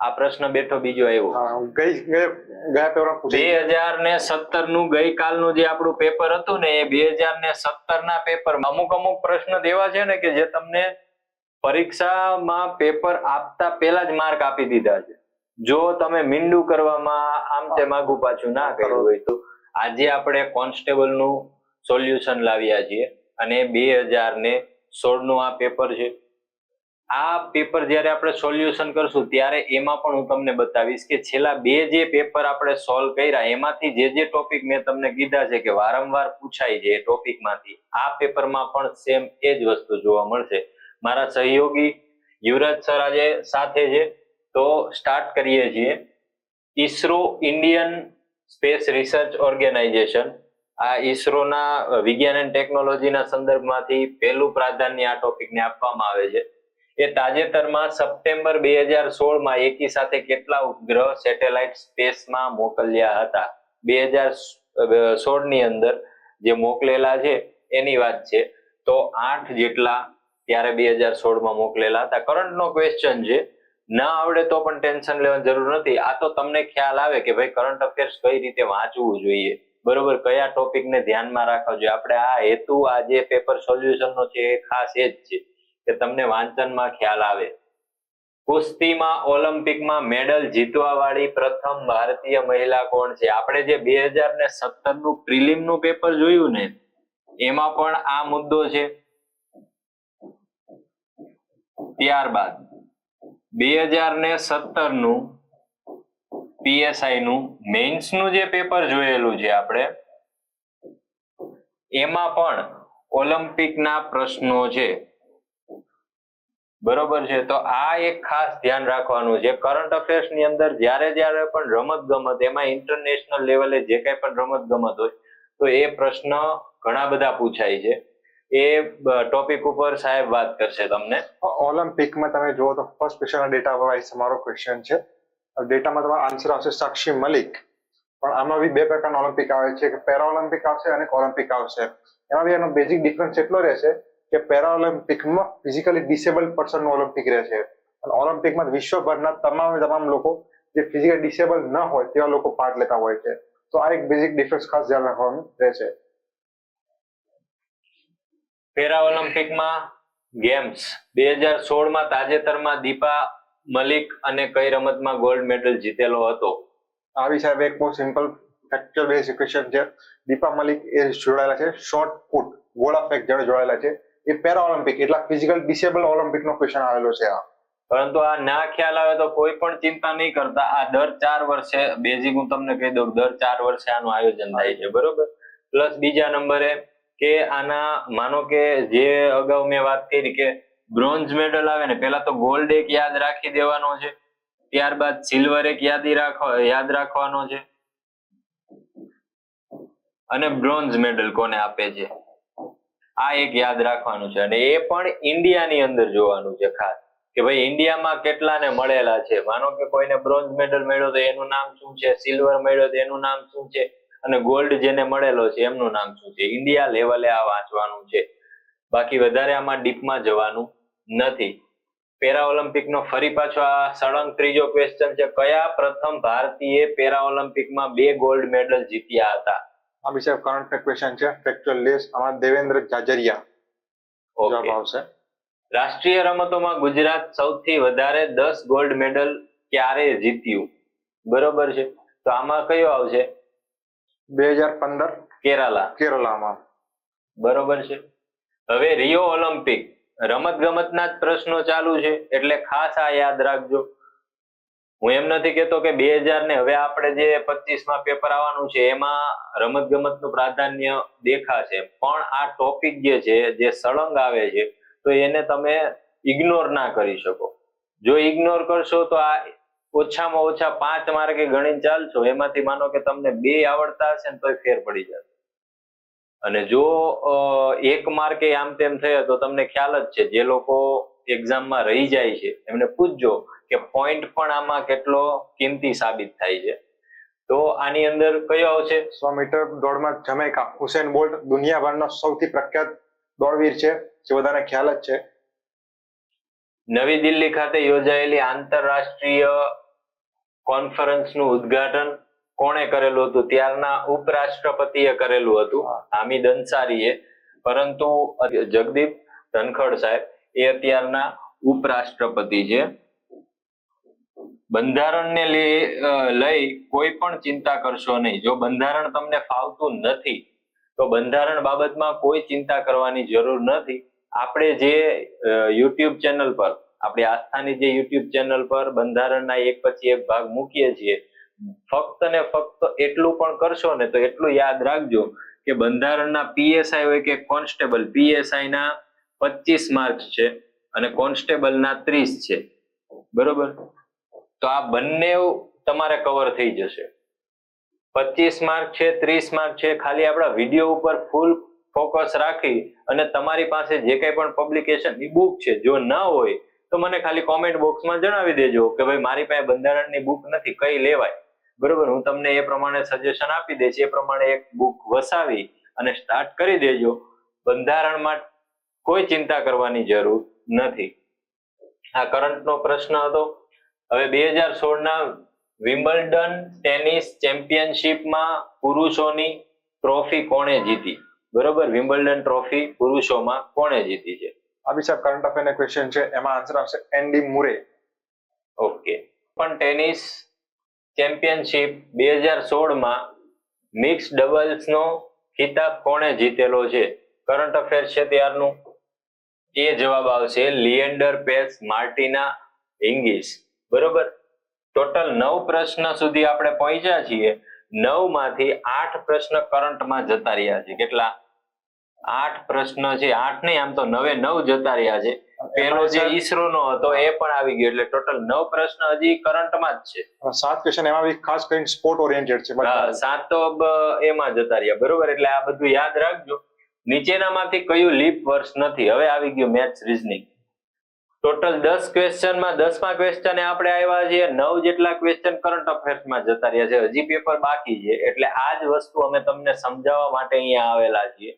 આ પ્રશ્ન બેઠો બીજો આવ્યો. ગયા પેપર 2017 નું ગઈકાલનું જે આપણું પેપર હતું ને એ 2017 ના પેપરમાં અમુક પ્રશ્ન એવા છે ને કે જે તમને પરીક્ષામાં પેપર આપતા પહેલા જ માર્ક આપી દીધા છે. જો તમે મીંડું કરવામાં આમ તેમ આગુ પાછું ના કર્યું હોય તો આજે આપણે કોન્સ્ટેબલ નું સોલ્યુશન લાવ્યા છીએ અને 2016 નું આ પેપર છે. આ પેપર જ્યારે આપણે સોલ્યુશન કરશું ત્યારે એમાં પણ હું તમને બતાવીશ કે છેલ્લા 2 જે પેપર આપણે સોલ્વ કર્યા એમાંથી જે ટોપિક મેં તમને કીધા છે કે વારંવાર પૂછાય છે એ ટોપિકમાંથી આ પેપરમાં પણ સેમ એ જ વસ્તુ જોવા મળશે. મારા સહયોગી યુવરાજ સર આજે સાથે છે, તો સ્ટાર્ટ કરીએ છીએ. ISRO Indian space research organisation, આ ઈસરોના વિજ્ઞાન અને ટેકનોલોજીના સંદર્ભમાંથી પહેલું પ્રાધાન્ય આ ટોપિકને આપવામાં આવે છે. એ તાજેતરમાં સપ્ટેમ્બર 2016માં એકી સાથે કેટલા ઉપગ્રહ સેટેલાઇટ સ્પેસમાં મોકલ્યા હતા? 2016 ની અંદર જે મોકલેલા છે એની વાત છે. તો 8 જેટલા ત્યારે 2016માં મોકલેલા હતા. કરંટનો ક્વેશ્ચન છે, ના આવડે તો પણ ટેન્શન લેવાની જરૂર નથી. આ તો તમને ખ્યાલ આવે કે ભાઈ કરંટ અફેર્સ કઈ રીતે વાંચવું જોઈએ, બરોબર, કયા ટોપિકને ધ્યાનમાં રાખવા જોઈએ. આપણે આ હેતુ આ જે પેપર સોલ્યુશનનો છે એ ખાસ એ જ છે કે તમને વાંચનમાં ખ્યાલ આવે. કુસ્તીમાં ઓલિમ્પિકમાં મેડલ જીતવા વાળી પ્રથમ ભારતીય મહિલા કોણ છે? આપણે જે 2017 નું પ્રિલિમનું પેપર જોયું ને એમાં પણ આ મુદ્દો છે. ત્યારબાદ 2017 નું પીએસઆઈ નું મેઇન્સ નું જે પેપર જોયેલું છે આપણે એમાં પણ ઓલિમ્પિકના પ્રશ્નો છે, બરોબર છે. તો આ એક ખાસ ધ્યાન રાખવાનું છે. કરંટ અફેર્સ ની અંદર જ્યારે પણ રમત ગમત એમાં ઇન્ટરનેશનલ લેવલે જે કઈ પણ રમત ગમત હોય તો એ પ્રશ્ન ઘણા બધા પૂછાય છે. એ ટોપિક ઉપર સાહેબ વાત કરશે તમને. ઓલિમ્પિકમાં તમે જુઓ તો ફર્સ્ટ ક્વેશ્ચન ડેટા વાઇઝ તમારો ક્વેશ્ચન છે. ડેટામાં તમારો આન્સર આવશે સાક્ષી મલિક. પણ આમાં બી 2 પ્રકારના ઓલિમ્પિક આવે છે કે પેરા ઓલિમ્પિક આવશે અને ઓલિમ્પિક આવશે. એમાં બી એનો બેઝિક ડિફરન્સ એટલો રહેશે કે પેરા ઓલિમ્પિકમાં ફિઝિકલી ડિસેબલ પર્સનનો ઓલિમ્પિક રહેશે અને ઓલિમ્પિકમાં વિશ્વભરના તમામ લોકો જે ફિઝિકલી ડિસેબલ ન હોય તેવા લોકો પાર્ટ લેતા હોય છે. તો આ એક બેઝિક ડિફરન્સ ખાસ ધ્યાન રાખવાનું રહેશે. પેરા ઓલિમ્પિકમાં ગેમ્સ 2016માં તાજેતરમાં દીપા મલિક અને કઈ રમતમાં ગોલ્ડ મેડલ જીતેલો હતો? આવી સાહેબ એક બહુ સિમ્પલ ફેક્ચ્યુઅલ બેઝ ઇક્વેશન છે. દીપા મલિક એ જોડાયેલા છે શોર્ટ પુટ ગોળા ફેંક જોડે જોડાયેલા છે. એ પેરા ઓલિમ્પિક એટલે ફિઝિકલ ડિસેબલ ઓલિમ્પિકનો ક્વેશ્ચન આવેલો છે. પરંતુ આ ના ખ્યાલ આવે તો કોઈ પણ ચિંતા નહીં કરતા. આ દર 4 વર્ષે બેઝિક હું તમને કહી દઉં, દર 4 વર્ષે આનું આયોજન થાય છે, બરોબર. પ્લસ બીજા નંબરે કે આના માનો કે જે અગાઉ મેં વાત કરી કે બ્રોન્ઝ મેડલ આવે ને પહેલા તો ગોલ્ડ એક યાદ રાખી દેવાનો છે, ત્યારબાદ સિલ્વર એક યાદ રાખવાનો છે અને બ્રોન્ઝ મેડલ કોને આપે છે આ એક યાદ રાખવાનું છે. અને એ પણ ઇન્ડિયાની અંદર જોવાનું છે ખાસ કે ભાઈ ઇન્ડિયામાં કેટલાને મળેલા છે. માનો કે કોઈને બ્રોન્ઝ મેડલ મળ્યો તો એનું નામ શું છે, સિલ્વર મળ્યો તો એનું નામ શું છે અને ગોલ્ડ જેને મળેલો છે એમનું નામ શું છે. ઇન્ડિયા લેવલે આ વાંચવાનું છે, બાકી વધારે આમાં ડીપમાં જવાનું નથી. પેરા ઓલિમ્પિક નો ફરી પાછો આ સળંગ ત્રીજો ક્વેશ્ચન છે. કયા પ્રથમ ભારતીય પેરા ઓલિમ્પિકમાં 2 ગોલ્ડ મેડલ જીત્યા હતા? આ વિશે કરંટ ક્વેશ્ચન છે, ફેક્ચ્યુઅલ લિસ્ટ. આમાં દેવેન્દ્ર ઝાઝરિયા જવાબ આવશે. રાષ્ટ્રીય રમતોમાં ગુજરાત સૌથી વધારે 10 ગોલ્ડ મેડલ ક્યારે જીત્યું? બરોબર છે, તો આમાં કયો આવશે? 2015 કેરલામાં. બરોબર છે. હવે રિયો ઓલિમ્પિક રમત ગમતના જ પ્રશ્નો ચાલુ છે એટલે ખાસ આ યાદ રાખજો. હું એમ નથી કેતો કે 2000 ને હવે આપણે જે 25માં પેપર આવવાનું છે એમાં રમત ગમતનું પ્રાધાન્ય દેખાશે, પણ આ ટોપિક જે છે જે સળંગ આવે છે તો એને તમે ઇગ્નોર ના કરી શકો. જો ઇગ્નોર કરશો તો આ ઓછામાં ઓછા 5 માર્કે ગણીને ચાલશો, એમાંથી માનો કે તમને 2 આવડતા હશે ને તોય ફેર પડી જશે. અને જો 1 માર્કે આમ તેમ થયો તો તમને ખ્યાલ જ છે, જે લોકો એક્ઝામમાં રહી જાય છે એમને પૂછજો કે પોઈન્ટ પણ આમાં કેટલો કિંમતી સાબિત થાય છે. તો આની અંદર કયો આવશે? 100 મીટર દોડમાં જમૈકા હુસેન બોલ્ટ દુનિયાભરનો સૌથી પ્રખ્યાત દોડવીર છે, જે બધાને ખ્યાલ જ છે. નવી દિલ્હી ખાતે યોજાયેલી આંતરરાષ્ટ્રીય કોન્ફરન્સનું ઉદ્ઘાટન કોણે કરેલું હતું? ત્યારના ઉપરાષ્ટ્રપતિએ કરેલું હતું, હામિદ અંસારીએ. પરંતુ જગદીપ ધનખડ સાહેબ એ અત્યારના ઉપરાષ્ટ્રપતિ છે. બંધારણને લઈ કોઈ પણ ચિંતા કરશો નહીં. જો બંધારણ તમને ફાવતું નથી તો બંધારણ બાબતમાં કોઈ ચિંતા કરવાની જરૂર નથી. આપણે જે યુટ્યુબ ચેનલ પર, આપણી આસ્થાની જે યુટ્યુબ ચેનલ પર બંધારણના એક પછી એક ભાગ મૂકીએ છીએ, ફક્ત ને ફક્ત એટલું પણ કરશો ને તો એટલું યાદ રાખજો કે બંધારણના પીએસઆઈ હોય કે કોન્સ્ટેબલ, પીએસઆઈ ના 25 માર્ક છે અને કોન્સ્ટેબલના 30 છે, બરોબર? તો આ બંને તમારે કવર થઈ જશે. 25 માર્ક છે, 30 માર્ક છે. ખાલી આપણા વિડીયો ઉપર ફૂલ ફોકસ રાખી અને તમારી પાસે જે કંઈ પણ પબ્લિકેશનની બુક છે, જો ન હોય તો મને ખાલી કોમેન્ટ બોક્સમાં જણાવી દેજો કે ભાઈ મારી પાસે બંધારણની બુક નથી, કઈ લેવાય, બરોબર? હું તમને એ પ્રમાણે સજેશન આપી દઈશ. એ પ્રમાણે એક બુક વસાવી અને સ્ટાર્ટ કરી દેજો. બંધારણમાં કોઈ ચિંતા કરવાની જરૂર નથી. આ કરંટનો પ્રશ્ન હતો. હવે 2016ના વિમ્બલ્ડન ટેનિસ ચેમ્પિયનશિપમાં પુરુષોની ટ્રોફી કોણે જીતી? બરોબર, વિમ્બલ્ડન ટ્રોફી પુરુષોમાં કોણે જીતી છે? આ બી સાહેબ કરંટ અફેર ના ક્વેશ્ચન છે. એમાં આન્સર આવશે એન્ડી મુરે. ઓકે. પણ ટેનિસ ચેમ્પિયનશિપ 2016માં મિક્સ ડબલ્સનો ખિતાબ કોણે જીતેલો છે? કરંટ અફેર છે ત્યારનું. એ જવાબ આવશે લિએન્ડર પેસ, માર્ટિના હિંગિસ, બરોબર? ટોટલ 9 પ્રશ્ન સુધી આપણે પહોંચ્યા છીએ. 9 માંથી 8 પ્રશ્ન કરંટમાં જતા રહ્યા છે. કેટલા? 8 પ્રશ્ન છે. 8 નહીં, આમ તો 9 જતા રહ્યા છે. પેલો જે ઈસરો નો હતો એ પણ આવી ગયો, એટલે ટોટલ 9 પ્રશ્ન હજી કરંટમાં જ છે. 7 ક્વેશ્ચન એમાં બી ખાસ કરીને સ્પોર્ટ ઓરિએન્ટેડ છે. હા, 7 તો એમાં જતા રહ્યા, બરોબર? એટલે આ બધું યાદ રાખજો. નીચેનામાંથી કયું લીપ વર્ષ નથી? હવે આવી ગયું મેથ્સ રીઝનિંગ. ટોટલ 10 ક્વેશ્ચનમાં 10મા ક્વેશ્ચન આપણે આવ્યા છીએ. 9 જેટલા ક્વેશ્ચન કરંટ અફેર્સમાં જતા રહ્યા છે. હજી પેપર બાકી છે. એટલે આ જ વસ્તુ અમે તમને સમજાવવા માટે અહીંયા આવેલા છીએ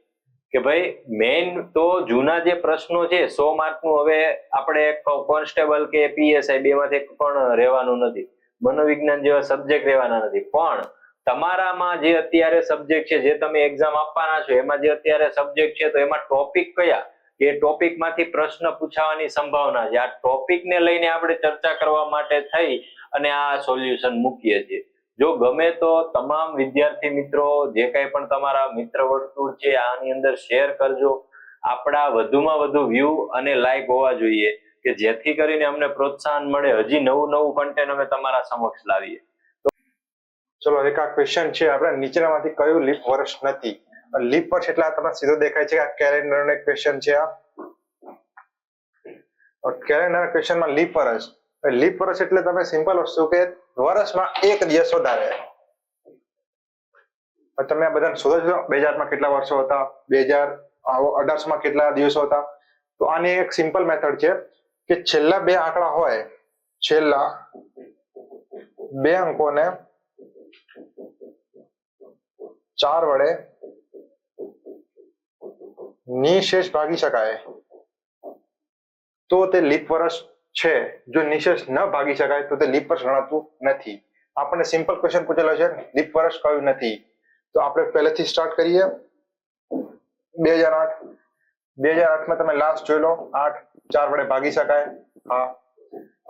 કે ભાઈ મેઇન તો જૂના જે પ્રશ્નો છે 100 માર્કનું, હવે આપણે કોન્સ્ટેબલ કે પીએસઆઈ બેમાંથી પણ રહેવાનું નથી. મનોવિજ્ઞાન જેવા સબ્જેક્ટ રહેવાના નથી. પણ તમારામાં જે અત્યારે સબ્જેક્ટ છે, જે તમે એક્ઝામ આપવાના છો, એમાં જે અત્યારે સબ્જેક્ટ છે, તો એમાં ટોપિક કયા, એ ટોપિકમાંથી પ્રશ્ન પૂછાવાની સંભાવના છે. આ ટોપિકને લઈને આપણે ચર્ચા કરવા માટે થઈ અને આ સોલ્યુશન મૂકીએ છીએ. જો ગમે તો તમામ વિદ્યાર્થી મિત્રો, જે કંઈ પણ તમારા મિત્ર વર્તુળ છે, આની અંદર શેર કરજો. આપણા વધુમાં વધુ વ્યૂ અને લાઈક હોવા જોઈએ કે જેથી કરીને અમને પ્રોત્સાહન મળે, હજી નવું કન્ટેન્ટ અમે તમારા સમક્ષ લાવીએ. ચલો, એક આ ક્વેશ્ચન છે. આપણે નીચેનામાંથી કયું લીપ વર્ષ નથી? લીપ વર્ષ એટલે આ તમને સીધો દેખાય છે કે આ કેલેન્ડરનો એક ક્વેશ્ચન છે. આ કેલેન્ડરના ક્વેશ્ચનમાં લીપ વર્ષ. લીપ વર્ષ એટલે તમે સિમ્પલ વસ્તુ કે વર્ષમાં એક દિવસ વધારે. તમે આ બધાને શોધો છો 2008માં કેટલા વર્ષો હતા, 2018માં કેટલા દિવસો હતા. તો આની એક સિમ્પલ મેથડ છે કે છેલ્લા 2 આંકડા હોય, છેલ્લા 2 અંકોને 4 વડે નિશેષ ભાગી શકાય તો તે લીપ વર્ષ છે. જો નિશેષ ન ભાગી શકાય તો તે લીપ વર્ષ ગણાતું નથી. આપણને સિમ્પલ ક્વેશ્ચન પૂછેલો છે, લીપ વર્ષ કયું નથી? તો આપણે પહેલેથી સ્ટાર્ટ કરીએ. 2008માં તમે લાસ્ટ જોઈ લો. 8 4 વડે ભાગી શકાય. હા.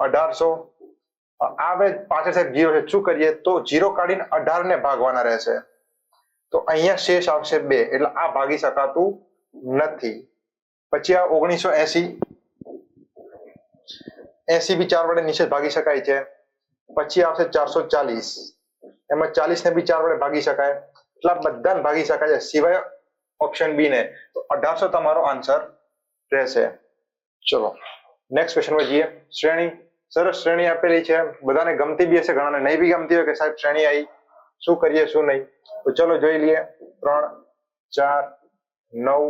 1800 આવે પાછળ સાહેબ 0 છે. શું કરીએ? તો 0 કાઢીને 18 ને ભાગવાના રહેશે. તો અહીંયા શેષ આવશે 2, એટલે આ ભાગી શકાતું નથી. પછી આ 1980 બી 4 વડે નિશેષ ભાગી શકાય છે. પછી આવશે 440, એમાં 40 ને બી 4 વડે ભાગી શકાય. એટલે બધાને ભાગી શકાય છે સિવાય ઓપ્શન બી ને. તો 1800 તમારો આન્સર રહેશે. ચલો નેક્સ્ટ ક્વેશ્ચન પર જઈએ. શ્રેણી. સરસ શ્રેણી આપેલી છે, બધાને ગમતી બી હશે, ઘણાને નહીં બી ગમતી હોય કે સાહેબ શ્રેણી આવી, શું કરીએ શું નહીં. તો ચલો જોઈ લઈએ. 3 4 9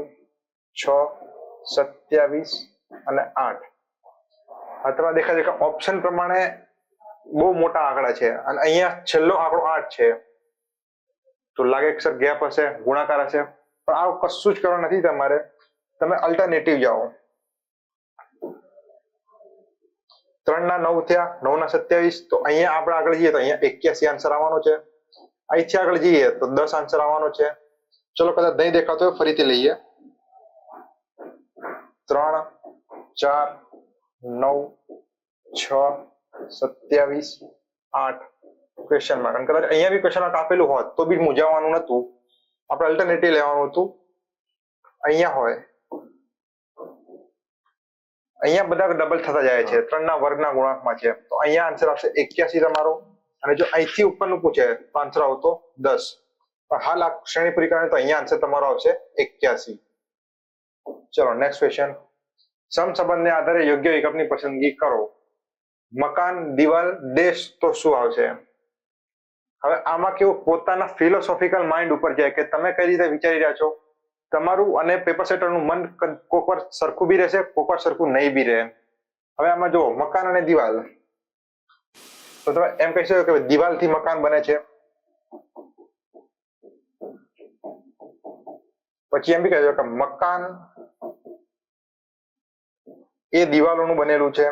6 27 અને 8. આ તમારે દેખાય છે કે ઓપ્શન પ્રમાણે બહુ મોટા આંકડા છે અને અહીંયા છેલ્લો આંકડો 8 છે. તો લાગે કે સર ગેપ હશે, ગુણાકાર હશે, પણ આ કશું જ કરવાનું નથી તમારે. તમે અલ્ટરનેટિવ જાઓ. 3 ના 9 થયા, 9 ના 27, તો અહીંયા આપણે આગળ જઈએ તો અહીંયા 81 આન્સર આવવાનો છે. અહીંથી આગળ જઈએ તો 10 આન્સર આવવાનો છે. ચલો કદાચ નહીં દેખાતો હોય ફરીથી લઈએ. 3, 4, 9, 6, 27, 8 ક્વેશ્ચન માર્ક. અને કદાચ અહીંયા બી ક્વેશ્ચન માર્ક આપેલું હોત તો બી મૂંઝાવાનું નતું, આપણે અલ્ટરનેટિવ લેવાનું હતું. અહીંયા હોય, અહીંયા બધા ડબલ થતા જાય છે, 3 ના વર્ગના ગુણાંકમાં છે, તો અહીંયા આન્સર આવશે 81 તમારો. અને જો અહીંથી ઉપરનું પૂછે તો આન્સર આવતો 10. પણ હાલ આ શ્રેણી પૂરી કરવાની તો અહીંયા આન્સર તમારો આવશે 81. ચલો નેક્સ્ટ ક્વેશ્ચન. સમસંબંધને આધારે યોગ્ય વિકલ્પની પસંદગી કરો. મકાન, દિવાલ, દેશ તો શું આવશે? હવે આમાં કેવું પોતાના ફિલોસોફિકલ માઇન્ડ ઉપર જાય કે તમે કઈ રીતે વિચારી રહ્યા છો. તમારું અને પેપર સેટરનું મન કોક વાર સરખું બી રહેશે, કોક વાર સરખું નહીં બી રહે. હવે આમાં જો મકાન અને દિવાલ, તો તમે એમ કહી શકો કે દિવાલથી મકાન બને છે. પછી એમ બી કહી શકો કે મકાન એ દિવાલોનું બનેલું છે.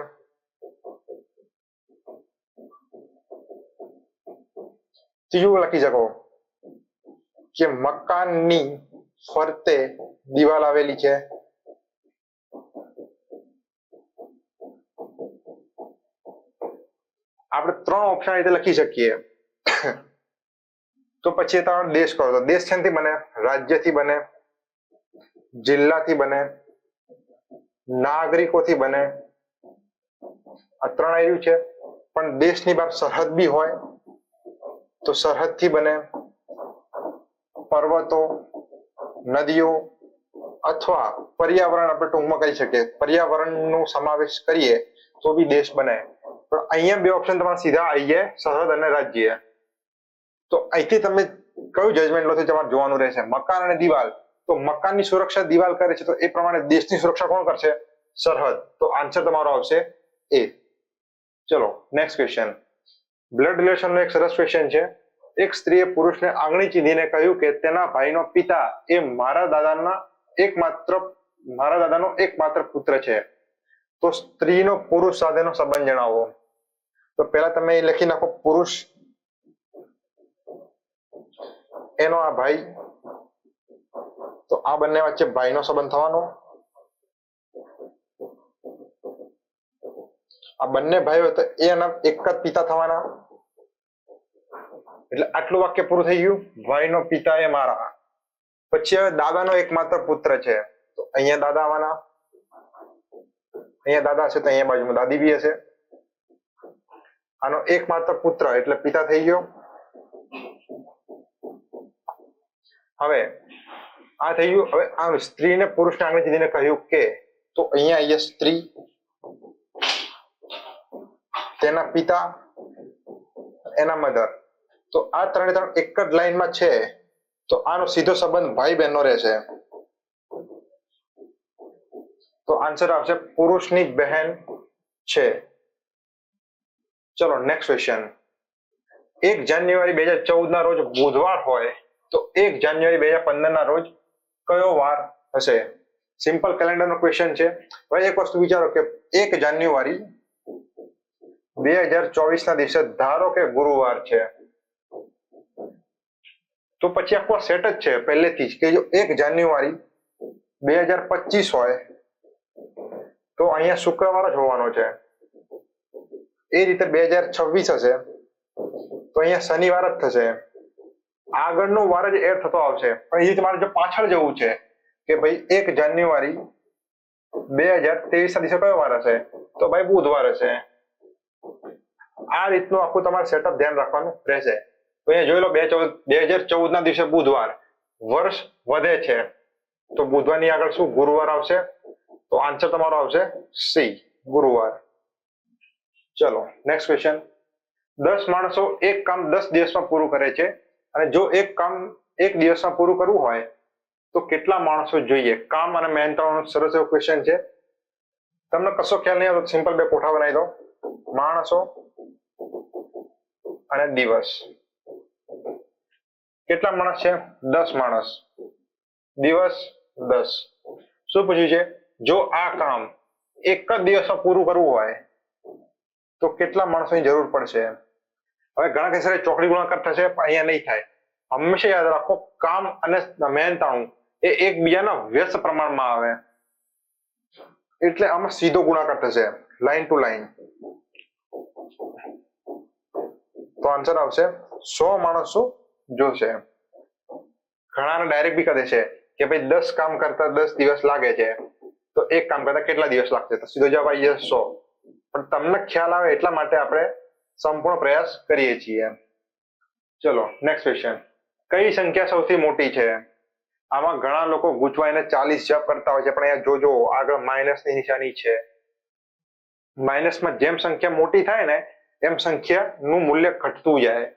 ત્રીજું લખી શકો કે મકાનની ફરતે દિવાલ આવેલી છે. આપણે 3 ઓપ્શન રીતે લખી શકીએ. તો પછી તમારો દેશ કરો તો દેશ શેનાથી બને? રાજ્યથી બને, જિલ્લાથી બને, નાગરિકોથી બને. આ 3 આવ્યું છે. પણ દેશની બહાર સરહદ બી હોય તો સરહદથી બને, પર્વતો, નદીઓ અથવા પર્યાવરણ આપણે ટૂંકમાં કહી શકીએ પર્યાવરણનો સમાવેશ કરીએ તો બી દેશ બને. પણ અહીંયા 2 ઓપ્શન તમારા સીધા આવી જાય, સરહદ અને રાજ્ય. તો અહીંથી તમે કયું જજમેન્ટ લો છો તમારે જોવાનું રહેશે. મકાન અને દિવાલ, તો મકાનની સુરક્ષા દિવાલ કરે છે, તો એ પ્રમાણે દેશની સુરક્ષા કોણ કરશે? સરહદ. તો આન્સર તમારો આવશે એ. ચલો નેક્સ્ટ ક્વેશ્ચન. બ્લડ રિલેશનનો એક સરસ ક્વેશ્ચન છે. એક સ્ત્રીએ પુરુષને આંગળી ચીંધીને કહ્યું કે તેના ભાઈનો પિતા એ મારા દાદાનો એકમાત્ર પુત્ર છે. તો સ્ત્રીનો પુરુષ સાથેનો સંબંધ જણાવો. તો પહેલા તમે લખી નાખો પુરુષ, એનો આ ભાઈ, તો આ બંને વચ્ચે ભાઈનો સંબંધ થવાનો. આ બંને ભાઈઓ તો એના એક જ પિતા થવાના. એટલે આટલું વાક્ય પૂરું થઈ ગયું. ભાઈનો પિતા એ મારા. પછી હવે દાદાનો એકમાત્ર પુત્ર છે, તો અહીંયા દાદા આવવાના. અહીંયા દાદા હશે તો અહીંયા બાજુમાં દાદી બી હશે. આનો એકમાત્ર પુત્ર એટલે પિતા થઈ ગયો. હવે આ થઈ ગયું. હવે આ સ્ત્રીને પુરુષને આંગળી ચીંધીને કહ્યું કે, તો અહીંયા આવીએ સ્ત્રી, તેના પિતા, એના મધર. તો આ 3 એક જ લાઈનમાં છે, તો આનો સીધો સંબંધ ભાઈ બહેનનો રહેશે. તો આન્સર આવશે પુરુષની બહેન છે. ચલો નેક્સ્ટ ક્વેશ્ચન. 1 જાન્યુઆરી 2014 ના રોજ બુધવાર હોય તો 1 જાન્યુઆરી 2015 ના રોજ કયો વાર હશે? સિમ્પલ કેલેન્ડરનો ક્વેશ્ચન છે. હવે એક વસ્તુ વિચારો કે 1 જાન્યુઆરી 2024 ના દિવસે ધારો કે ગુરુવાર છે, તો પછી આખો સેટ જ છે પહેલેથી જ કે જો 1 જાન્યુઆરી 2025 હોય તો અહીંયા શુક્રવાર જ હોવાનો છે. એ રીતે 2026 હશે તો અહીંયા શનિવાર જ થશે. આગળનો વાર જ એડ થતો આવશે. પણ એ તમારે જો પાછળ જવું છે કે ભાઈ 1 જાન્યુઆરી 2023 ના દિવસે કયો વાર હશે, તો ભાઈ બુધવાર હશે. આ રીતનું આખું તમારે સેટઅપ ધ્યાન રાખવાનું રહેશે. તો અહીંયા જોઈ લો 2014 ના દિવસે બુધવાર, વર્ષ વધે છે તો બુધવારની આગળ શું ગુરુવાર આવશે. તો આન્સર તમારો આવશે સી, ગુરુવાર. ચલો નેક્સ્ટ ક્વેશ્ચન. 10 માણસો એક કામ 10 દિવસમાં પૂરું કરે છે અને જો એક કામ 1 દિવસમાં પૂરું કરવું હોય તો કેટલા માણસો જોઈએ? કામ અને મેનપાવરનો સરસ એવો ક્વેશ્ચન છે. તમને કશો ખ્યાલ નહીં આવે તો સિમ્પલ 2 કોઠા બનાવી દો. માણસો અને દિવસ. કેટલા માણસ છે? 10 માણસ. દિવસ 10. શું પૂછ્યું છે? જો આ કામ એક જ દિવસમાં પૂરું કરવું હોય તો કેટલા માણસોની જરૂર પડશે? હવે ઘણા કેસરે ચોકડી ગુણાકાર થશે, પણ અહીંયા નહીં થાય. હંમેશા યાદ રાખો, કામ અને મહેનતાણું એ એકબીજાના વ્યસ્ત પ્રમાણમાં આવે, એટલે આમાં સીધો ગુણાકાર થશે, લાઈન ટુ લાઈન. તો આન્સર આવશે 100 માણસો જોશે. ઘણાને ડાયરેક્ટ બી કહે છે કે ભાઈ 10 કામ કરતા 10 દિવસ લાગે છે, તો એક કામ કરતા કેટલા દિવસ લાગશે? તો સીધો જવાબ આવી જશે 100. પણ તમને ખ્યાલ આવે એટલા માટે આપણે સંપૂર્ણ પ્રયાસ કરીએ છીએ. ચલો નેક્સ્ટ ક્વેશ્ચન. કઈ સંખ્યા સૌથી મોટી છે? આમાં ઘણા લોકો ગૂંચવાઈને 40 જવાબ કરતા હોય છે, પણ અહીંયા જોજો આગળ માઇનસની નિશાની છે. માઇનસમાં જેમ સંખ્યા મોટી થાય ને એમ સંખ્યાનું મૂલ્ય ઘટતું જાય.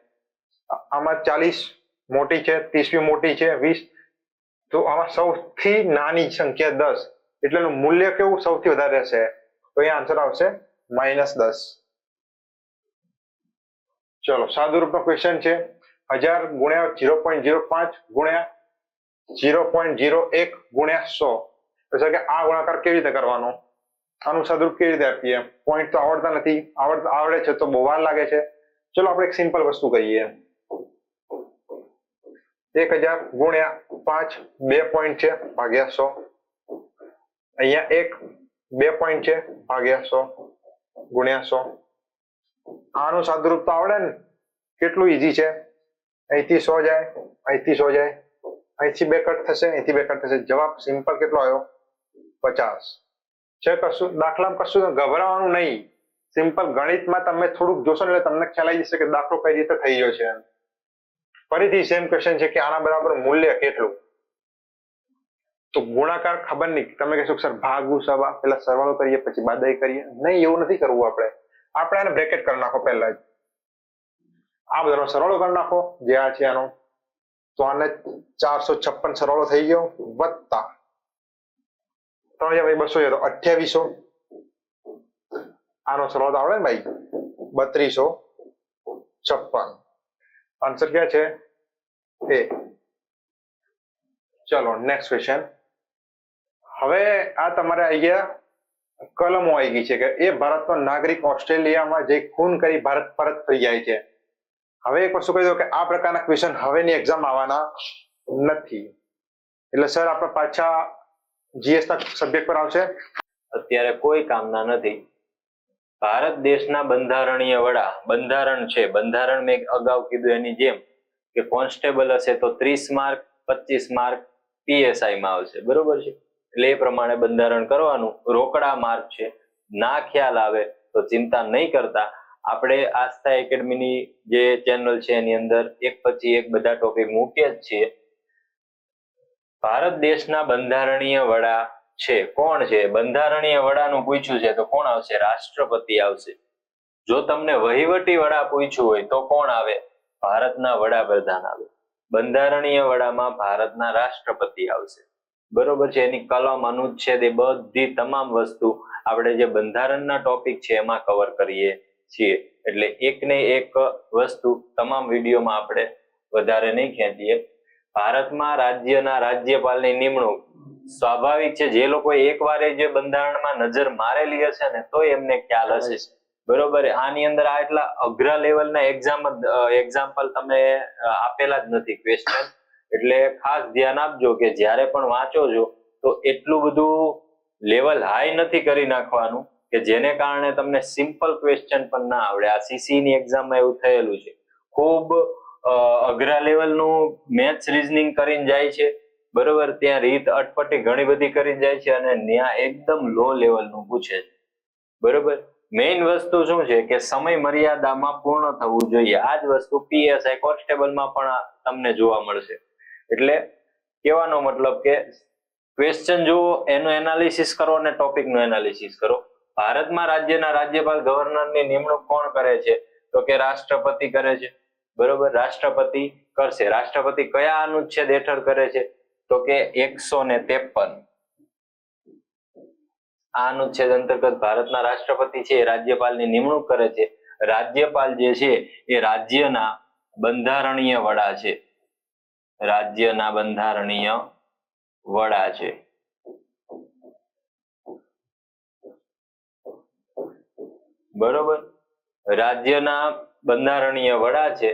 આમાં 40 મોટી છે, 30 બી મોટી છે, 20. તો આમાં સૌથી નાની સંખ્યા 10, એટલે એનું મૂલ્ય કેવું સૌથી વધારે રહેશે? તો અહીંયા આન્સર આવશે -10. ચલો સાદુ રૂપનો ક્વેશ્ચન છે. 1000 ગુણ્યા 0.05 ગુણ્યા 0.01 ગુણ્યા 100. એટલે કે આ ગુણાકાર કેવી રીતે કરવાનો? આનું સાદુરૂપ કેવી રીતે આપીએ? પોઈન્ટ તો આવડતા નથી, આવડે છે તો બહુ વાર લાગે છે. ચલો આપણે એક સિમ્પલ વસ્તુ કહીએ. 1000 ગુણ્યા 5 2 પોઈન્ટ છે ભાગ્યા 100. અહીંયા 2 પોઈન્ટ છે ભાગ્યા 100 ગુણ્યા 100. આનું સાદુરૂપ તો આવડે ને? કેટલું ઈઝી છે. અહીંથી 100 જાય, અહીંથી 100 જાય, અહીંથી 2 કટ થશે, અહીંથી 2 કટ થશે. જવાબ સિમ્પલ કેટલો આવ્યો? 50 છે. કશું દાખલામાં કશું ગભરાવાનું નહીં. સિમ્પલ ગણિતમાં તમે થોડુંક જોશો ને એટલે તમને ખ્યાલ આવી જશે કે દાખલો કઈ રીતે થઈ ગયો છે. ફરીથી સેમ ક્વેશ્ચન છે કે આના બરાબર મૂલ્ય કેટલું? તો ગુણાકાર ખબર નહીં, તમે કહેશો સર ભાગુ સવા, પેલા સરવાળો કરીએ પછી બાદાઈ કરીએ. નહીં, એવું નથી કરવું. આપણે આને બ્રેકેટ કરી નાખો પહેલા જ. આ બધાનો સરવાળો કરી નાખો જે આ છે આનો. તો આને 456 સરવાળો થઈ ગયો, વત્તા 3 × 200 તો 2800. આનો સરવાળો આવડે ને ભાઈ? 3256. આન્સર ક્યાં છે? એ. ચલો નેક્સ્ટ ક્વેશ્ચન. હવે આ તમારે આવી ગયા કલમો આવી ગઈ છે કે એ ભારતનો નાગરિક ઓસ્ટ્રેલિયામાં જે ખૂન કરી ભારત પરત થઈ જાય છે. હવે એક વસ્તુ કહી દો કે આ પ્રકારના ક્વેશ્ચન હવેની એક્ઝામ આવવાના નથી. એટલે સર આપણે પાછા જીએસ ના સબ્જેક્ટ પર આવશે. અત્યારે કોઈ કામના નથી. ભારત દેશના બંધારણીય વડા, બંધારણ છે, બંધારણ મેં અગાઉ કીધું એની જેમ કે કોન્સ્ટેબલ હશે તો 30 માર્ક, 25 માર્ક પીએસઆઈ માં આવશે, બરોબર છે. એટલે એ પ્રમાણે બંધારણ કરવાનું. રોકડા માર્ક છે. ના ખ્યાલ આવે તો ચિંતા નહીં કરતા, આપણે આસ્થા એકેડમીની જે ચેનલ છે એની અંદર એક પછી એક બધા ટોપિક મૂકીએ જ છીએ. ભારત દેશના બંધારણીય વડા છે કોણ છે? બંધારણીય વડાનું પૂછ્યું છે તો કોણ આવશે? રાષ્ટ્રપતિ આવશે. જો તમને વહીવટી વડા પૂછ્યું હોય તો કોણ આવે? ભારતના વડાપ્રધાન આવે. બંધારણીય વડામાં ભારતના રાષ્ટ્રપતિ આવશે, બરોબર છે. એની કલમ, અનુચ્છેદ એ બધી તમામ વસ્તુ આપણે જે બંધારણના ટોપિક છે એમાં કવર કરીએ છીએ. એટલે એકને એક વસ્તુ તમામ વિડીયોમાં આપણે વધારે નહીં ખેંચીએ. ભારતમાં રાજ્યના રાજ્યપાલની નિમણૂક સ્વાભાવિક છે. જે લોકો એકવાર જે બંધારણમાં નજર મારેલી હશે ને તો એમને ખ્યાલ હશે, બરોબર. આની અંદર આ એટલા અઘરા લેવલના એક્ઝામ્પલ તમે આપેલા જ નથી ક્વેશ્ચન. એટલે ખાસ ધ્યાન આપજો કે જ્યારે પણ વાંચો છો તો એટલું બધું લેવલ હાઈ નથી કરી નાખવાનું કે જેને કારણે તમને સિમ્પલ ક્વેશ્ચન પણ ના આવડે. આ સીસી ની એક્ઝામમાં એવું થયેલું છે. ખૂબ અઘરા લેવલનું મેથ્સ રીઝનિંગ કરીને જાય છે, બરોબર. ત્યાં રીત અટપટી ઘણી બધી કરીને જાય છે અને ત્યાં એકદમ લો લેવલનું પૂછે છે, બરોબર. મેઇન વસ્તુ શું છે કે સમય મર્યાદામાં પૂર્ણ થવું જોઈએ. આ જ વસ્તુ પીએસઆઈ કોન્સ્ટેબલમાં પણ તમને જોવા મળશે. એટલે કહેવાનો મતલબ કે ક્વેશ્ચન જુઓ, એનું એનાલિસિસ કરો અને ટોપિકનું એનાલિસિસ કરો. ભારતમાં રાજ્યના રાજ્યપાલ ગવર્નરની નિમણૂક કોણ કરે છે? તો કે રાષ્ટ્રપતિ કરે છે, બરોબર. રાષ્ટ્રપતિ કરશે. રાષ્ટ્રપતિ કયા અનુચ્છેદ હેઠળ કરે છે? તો કે 153. આ અનુચ્છેદ અંતર્ગત ભારતના રાષ્ટ્રપતિ છે રાજ્યપાલની નિમણૂક કરે છે. રાજ્યપાલ જે છે એ રાજ્યના બંધારણીય વડા છે. રાજ્યના બંધારણીય વડા છે. બરોબર. રાજ્યના બંધારણીય વડા છે,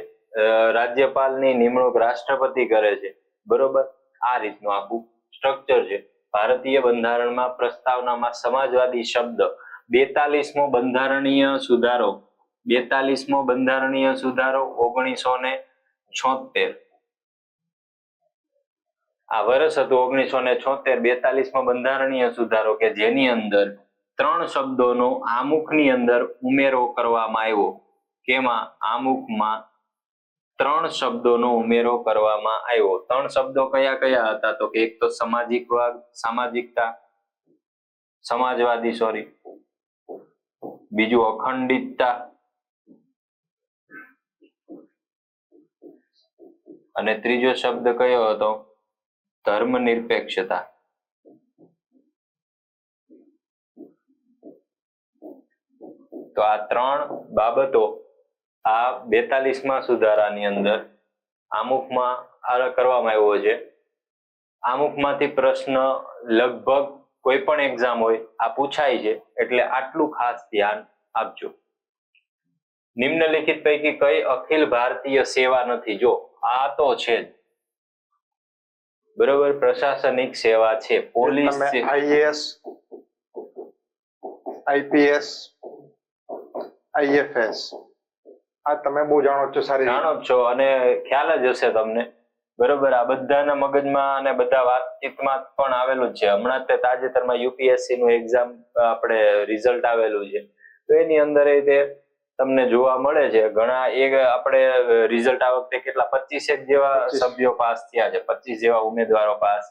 રાજ્યપાલની નિમણૂક રાષ્ટ્રપતિ કરે છે, બરોબર. આ રીતનું આખું સ્ટ્રક્ચર છે. ભારતીય બંધારણમાં પ્રસ્તાવનામાં સમાજવાદી શબ્દ 42મો બંધારણીય સુધારો 1976. આ વર્ષ હતું 1976. 42મો બંધારણીય સુધારો કે જેની અંદર 3 શબ્દોનો આમુખની અંદર ઉમેરો કરવામાં આવ્યો. કેમાં? આમુખમાં 3 શબ્દોનો ઉમેરો કરવામાં આવ્યો. 3 શબ્દો કયા કયા હતા? તો કે એક તો સામાજિકતા, સમાજવાદી, બીજું અખંડિતતા, અને ત્રીજો શબ્દ કયો હતો? ધર્મનિરપેક્ષતા. તો આ 3 બાબતો આ 42મા સુધારાની અંદર આમુખમાં કરવામાં આવ્યો છે. આમુખમાંથી પ્રશ્ન લગભગ કોઈ પણ એક્ઝામ હોય આ પૂછાય છે, એટલે આટલું ખાસ ધ્યાન આપજો. નિમ્નલિખિત પૈકી કઈ અખિલ ભારતીય સેવા નથી? જો આ તો છે જ, બરોબર. પ્રશાસનિક સેવા છે, પોલીસ છે, આઈએએસ, આઈપીએસ, આઈએફએસ, આ તમે બહુ જાણો છો, સારી જાણો છો અને ખ્યાલ જ હશે તમને, બરોબર. આ બધાના મગજમાં અને બધા વાતચીતમાં પણ આવેલું જ છે. હમણાં તે તાજેતરમાં યુપીએસસી નું એક્ઝામ આપણે રિઝલ્ટ આવેલું છે, તો એની અંદર તે તમને જોવા મળે છે. ઘણા આપણે રિઝલ્ટ આ વખતે કેટલા 25 જેવા સભ્યો પાસ થયા છે, 25 જેવા ઉમેદવારો પાસ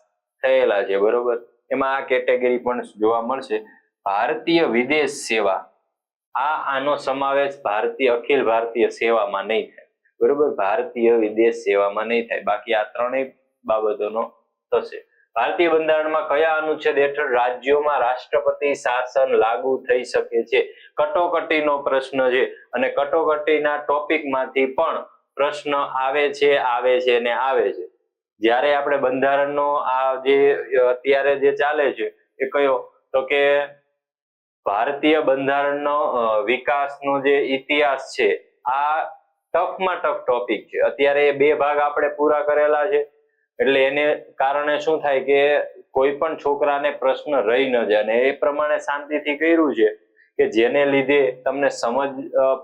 થયેલા છે, બરોબર. એમાં આ કેટેગરી પણ જોવા મળશે. ભારતીય વિદેશ સેવા, આનો સમાવેશ અખિલ ભારતીય સેવામાં નહીં થાય, બરોબર. ભારતીય વિદેશ સેવામાં નહીં થાય. બાકી આ 3 બાબતોનો થશે. ભારતીય બંધારણમાં કયા અનુચ્છેદ હેઠળ રાજ્યોમાં રાષ્ટ્રપતિ શાસન લાગુ થઈ શકે છે? કટોકટીનો પ્રશ્ન છે, અને કટોકટીના ટોપિકમાંથી પણ પ્રશ્ન આવે છે ને આવે છે. જ્યારે આપણે બંધારણનો આ જે અત્યારે જે ચાલે છે એ કયો? તો કે ભારતીય બંધારણનો વિકાસનો જે ઇતિહાસ છે, આ ટફમાં ટફ ટોપિક છે. અત્યારે એ 2 ભાગ આપણે પૂરા કરેલા છે, એટલે એને કારણે શું થાય કે કોઈ પણ છોકરાને પ્રશ્ન રહી ન જાય, અને એ પ્રમાણે શાંતિથી કર્યું છે કે જેને લીધે તમને સમજ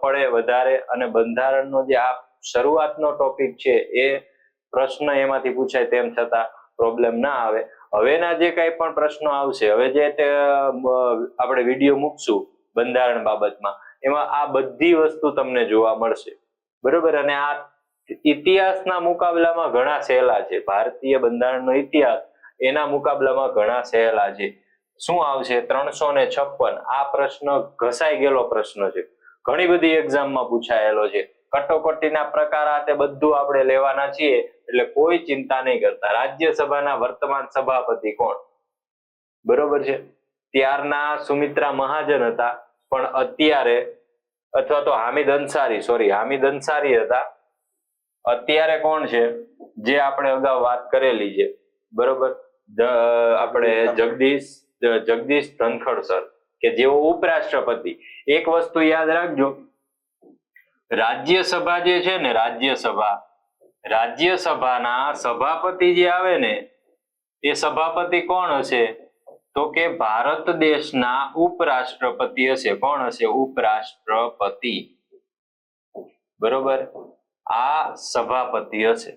પડે વધારે, અને બંધારણનો જે આ શરૂઆતનો ટોપિક છે એ પ્રશ્ન એમાંથી પૂછાય તેમ છતાં પ્રોબ્લેમ ના આવે. હવેના જે કઈ પણ પ્રશ્નો આવશે, હવે જે આપણે વિડીયો મૂકશું બંધારણ બાબતમાં, એમાં આ બધી વસ્તુ તમને જોવા મળશે, બરોબર. અને આ ઇતિહાસના મુકાબલામાં ઘણા સહેલા છે. ભારતીય બંધારણનો ઇતિહાસ એના મુકાબલામાં ઘણા સહેલા છે. શું આવશે? 356. આ પ્રશ્ન ઘસાઈ ગયેલો પ્રશ્ન છે, ઘણી બધી એક્ઝામમાં પૂછાયેલો છે. કટોકટીના પ્રકાર આ તે બધું આપણે લેવાના છીએ, એટલે કોઈ ચિંતા નહીં કરતા. રાજ્યસભાના વર્તમાન સભાપતિ કોણ? બરોબર છે. ત્યારના સુમિત્રા મહાજન હતા, પણ અત્યારે, અથવા તો હામિદ અંસારી હતા. અત્યારે કોણ છે? જે આપણે અગાઉ વાત કરેલી છે, બરોબર. આપણે જગદીશ ધનખડ સર, કે જેઓ ઉપરાષ્ટ્રપતિ. એક વસ્તુ યાદ રાખજો, રાજ્યસભા જે છે ને, રાજ્યસભાના સભાપતિ જે આવે ને, એ સભાપતિ કોણ હશે? તો કે ભારત દેશના ઉપરાષ્ટ્રપતિ હશે. કોણ હશે? ઉપરાષ્ટ્રપતિ, બરોબર. આ સભાપતિ હશે,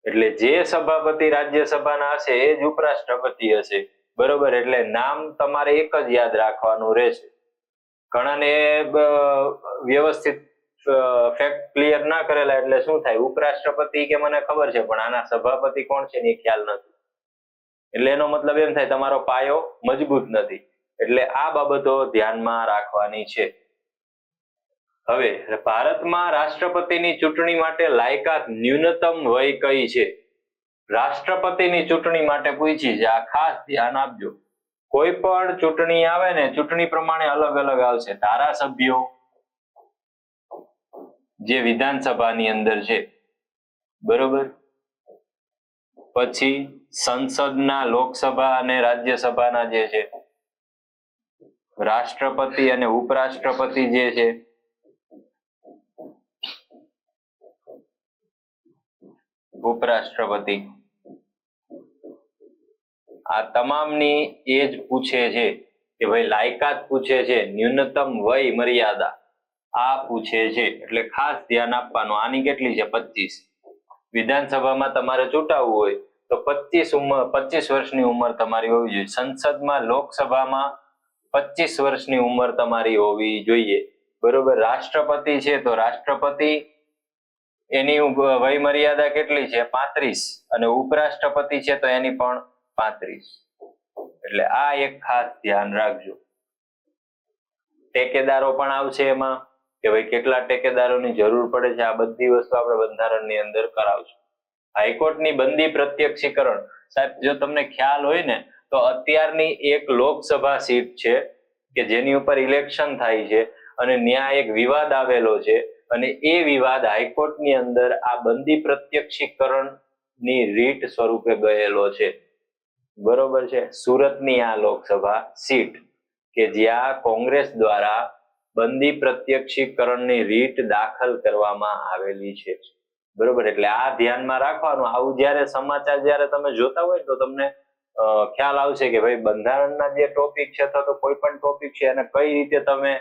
એટલે જે સભાપતિ રાજ્યસભાના હશે એ જ ઉપરાષ્ટ્રપતિ હશે, બરોબર. એટલે નામ તમારે એક જ યાદ રાખવાનું રહેશે. ઘણાને વ્યવસ્થિત ફેક્ટ ક્લિયર ના કરેલા, એટલે શું થાય? ઉપરાષ્ટ્રપતિ કે મને ખબર છે, પણ આના સભાપતિ કોણ છે એ ખ્યાલ નથી, એટલે એનો મતલબ એમ થાય તમારો પાયો મજબૂત નથી. એટલે આ બાબતો ધ્યાનમાં રાખવાની છે. હવે ભારતમાં રાષ્ટ્રપતિની ચૂંટણી માટે લાયકાત ન્યૂનતમ વય કઈ છે? રાષ્ટ્રપતિની ચૂંટણી માટે પૂછી છે, આ ખાસ ધ્યાન આપજો. કોઈ પણ ચૂંટણી આવે ને, ચૂંટણી પ્રમાણે અલગ અલગ આવશે. ધારાસભ્યો જે વિધાનસભાની અંદર છે, બરોબર. પછી સંસદના, લોકસભા અને રાજ્યસભાના જે છે, રાષ્ટ્રપતિ અને ઉપરાષ્ટ્રપતિ જે છે, ઉપરાષ્ટ્રપતિ. આ તમામની એજ પૂછે છે કે ભાઈ લાયકાત પૂછે છે, ન્યૂનતમ વય મર્યાદા આ પૂછે છે, એટલે ખાસ ધ્યાન આપવાનું. આની કેટલી છે? 25. વિધાનસભામાં તમારે ચૂંટાવવું હોય તો 25 વર્ષની ઉંમર તમારી હોવી જોઈએ. સંસદમાં, લોકસભામાં 25 વર્ષની ઉંમર તમારી હોવી જોઈએ. બરોબર. રાષ્ટ્રપતિ છે તો રાષ્ટ્રપતિ એની વય મર્યાદા કેટલી છે? 35. અને ઉપરાષ્ટ્રપતિ છે તો એની પણ 35. એટલે આ એક ખાસ ધ્યાન રાખજો. ટેકેદારો પણ આવશે એમાં કે ભાઈ કેટલા ટેકેદારોની જરૂર પડે છે. આ બધી વસ્તુ આપણે બંધારણની અંદર કરાવશું. હાઈકોર્ટની બંદી પ્રત્યક્ષીકરણ. સાહેબ જો તમને ખ્યાલ હોય ને તો અત્યારની એક લોકસભા સીટ છે કે જેની ઉપર ઇલેક્શન થાય છે અને ત્યાં એક વિવાદ આવેલો છે અને એ વિવાદ હાઈકોર્ટની અંદર આ બંદી પ્રત્યક્ષીકરણની રીટ સ્વરૂપે ગયેલો છે. બરોબર છે. સુરતની આ લોકસભા સીટ કે જ્યાં કોંગ્રેસ દ્વારા બંદી પ્રત્યક્ષીકરણની રીટ દાખલ કરવામાં આવેલી છે. બરોબર. એટલે આ ધ્યાનમાં રાખવાનું. આવું જ્યારે સમાચાર જ્યારે તમે જોતા હોય તો તમને ખ્યાલ આવશે કે ભાઈ બંધારણના જે ટોપિક છે અથવા તો કોઈ પણ ટોપિક છે એને કઈ રીતે તમે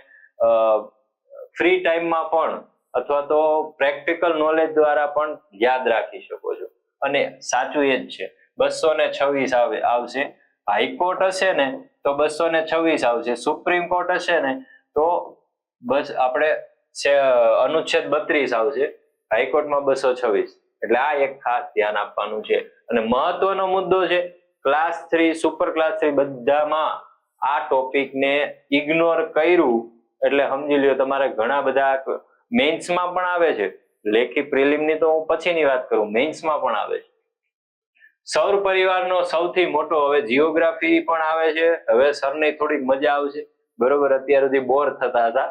ફ્રી ટાઈમમાં પણ અથવા તો પ્રેક્ટિકલ નોલેજ દ્વારા પણ યાદ રાખી શકો છો. અને સાચું એ જ છે. 226 આવશે. હાઈકોર્ટ હશે ને તો 226 આવશે. સુપ્રીમ કોર્ટ હશે ને તો બસ આપણે અનુચ્છેદ 32 આવશે. હાઈકોર્ટમાં 226. એટલે આ એક ખાસ ધ્યાન આપવાનું છે. અને મહત્વનો મુદ્દો છે ક્લાસ 3, સુપર ક્લાસ 3 બધામાં આ ટોપિકને ઇગ્નોર કર્યું એટલે સમજી લ્યો તમારે ઘણા બધા મેઇન્સમાં પણ આવે છે. લેખી પ્રિલિમની તો હું પછીની વાત કરું, મેઇન્સમાં પણ આવે છે. સૌર પરિવારનો સૌથી મોટો, હવે જીઓગ્રાફી પણ આવે છે. હવે સરને થોડીક મજા આવશે. બરોબર. અત્યાર સુધી બોર થતા હતા.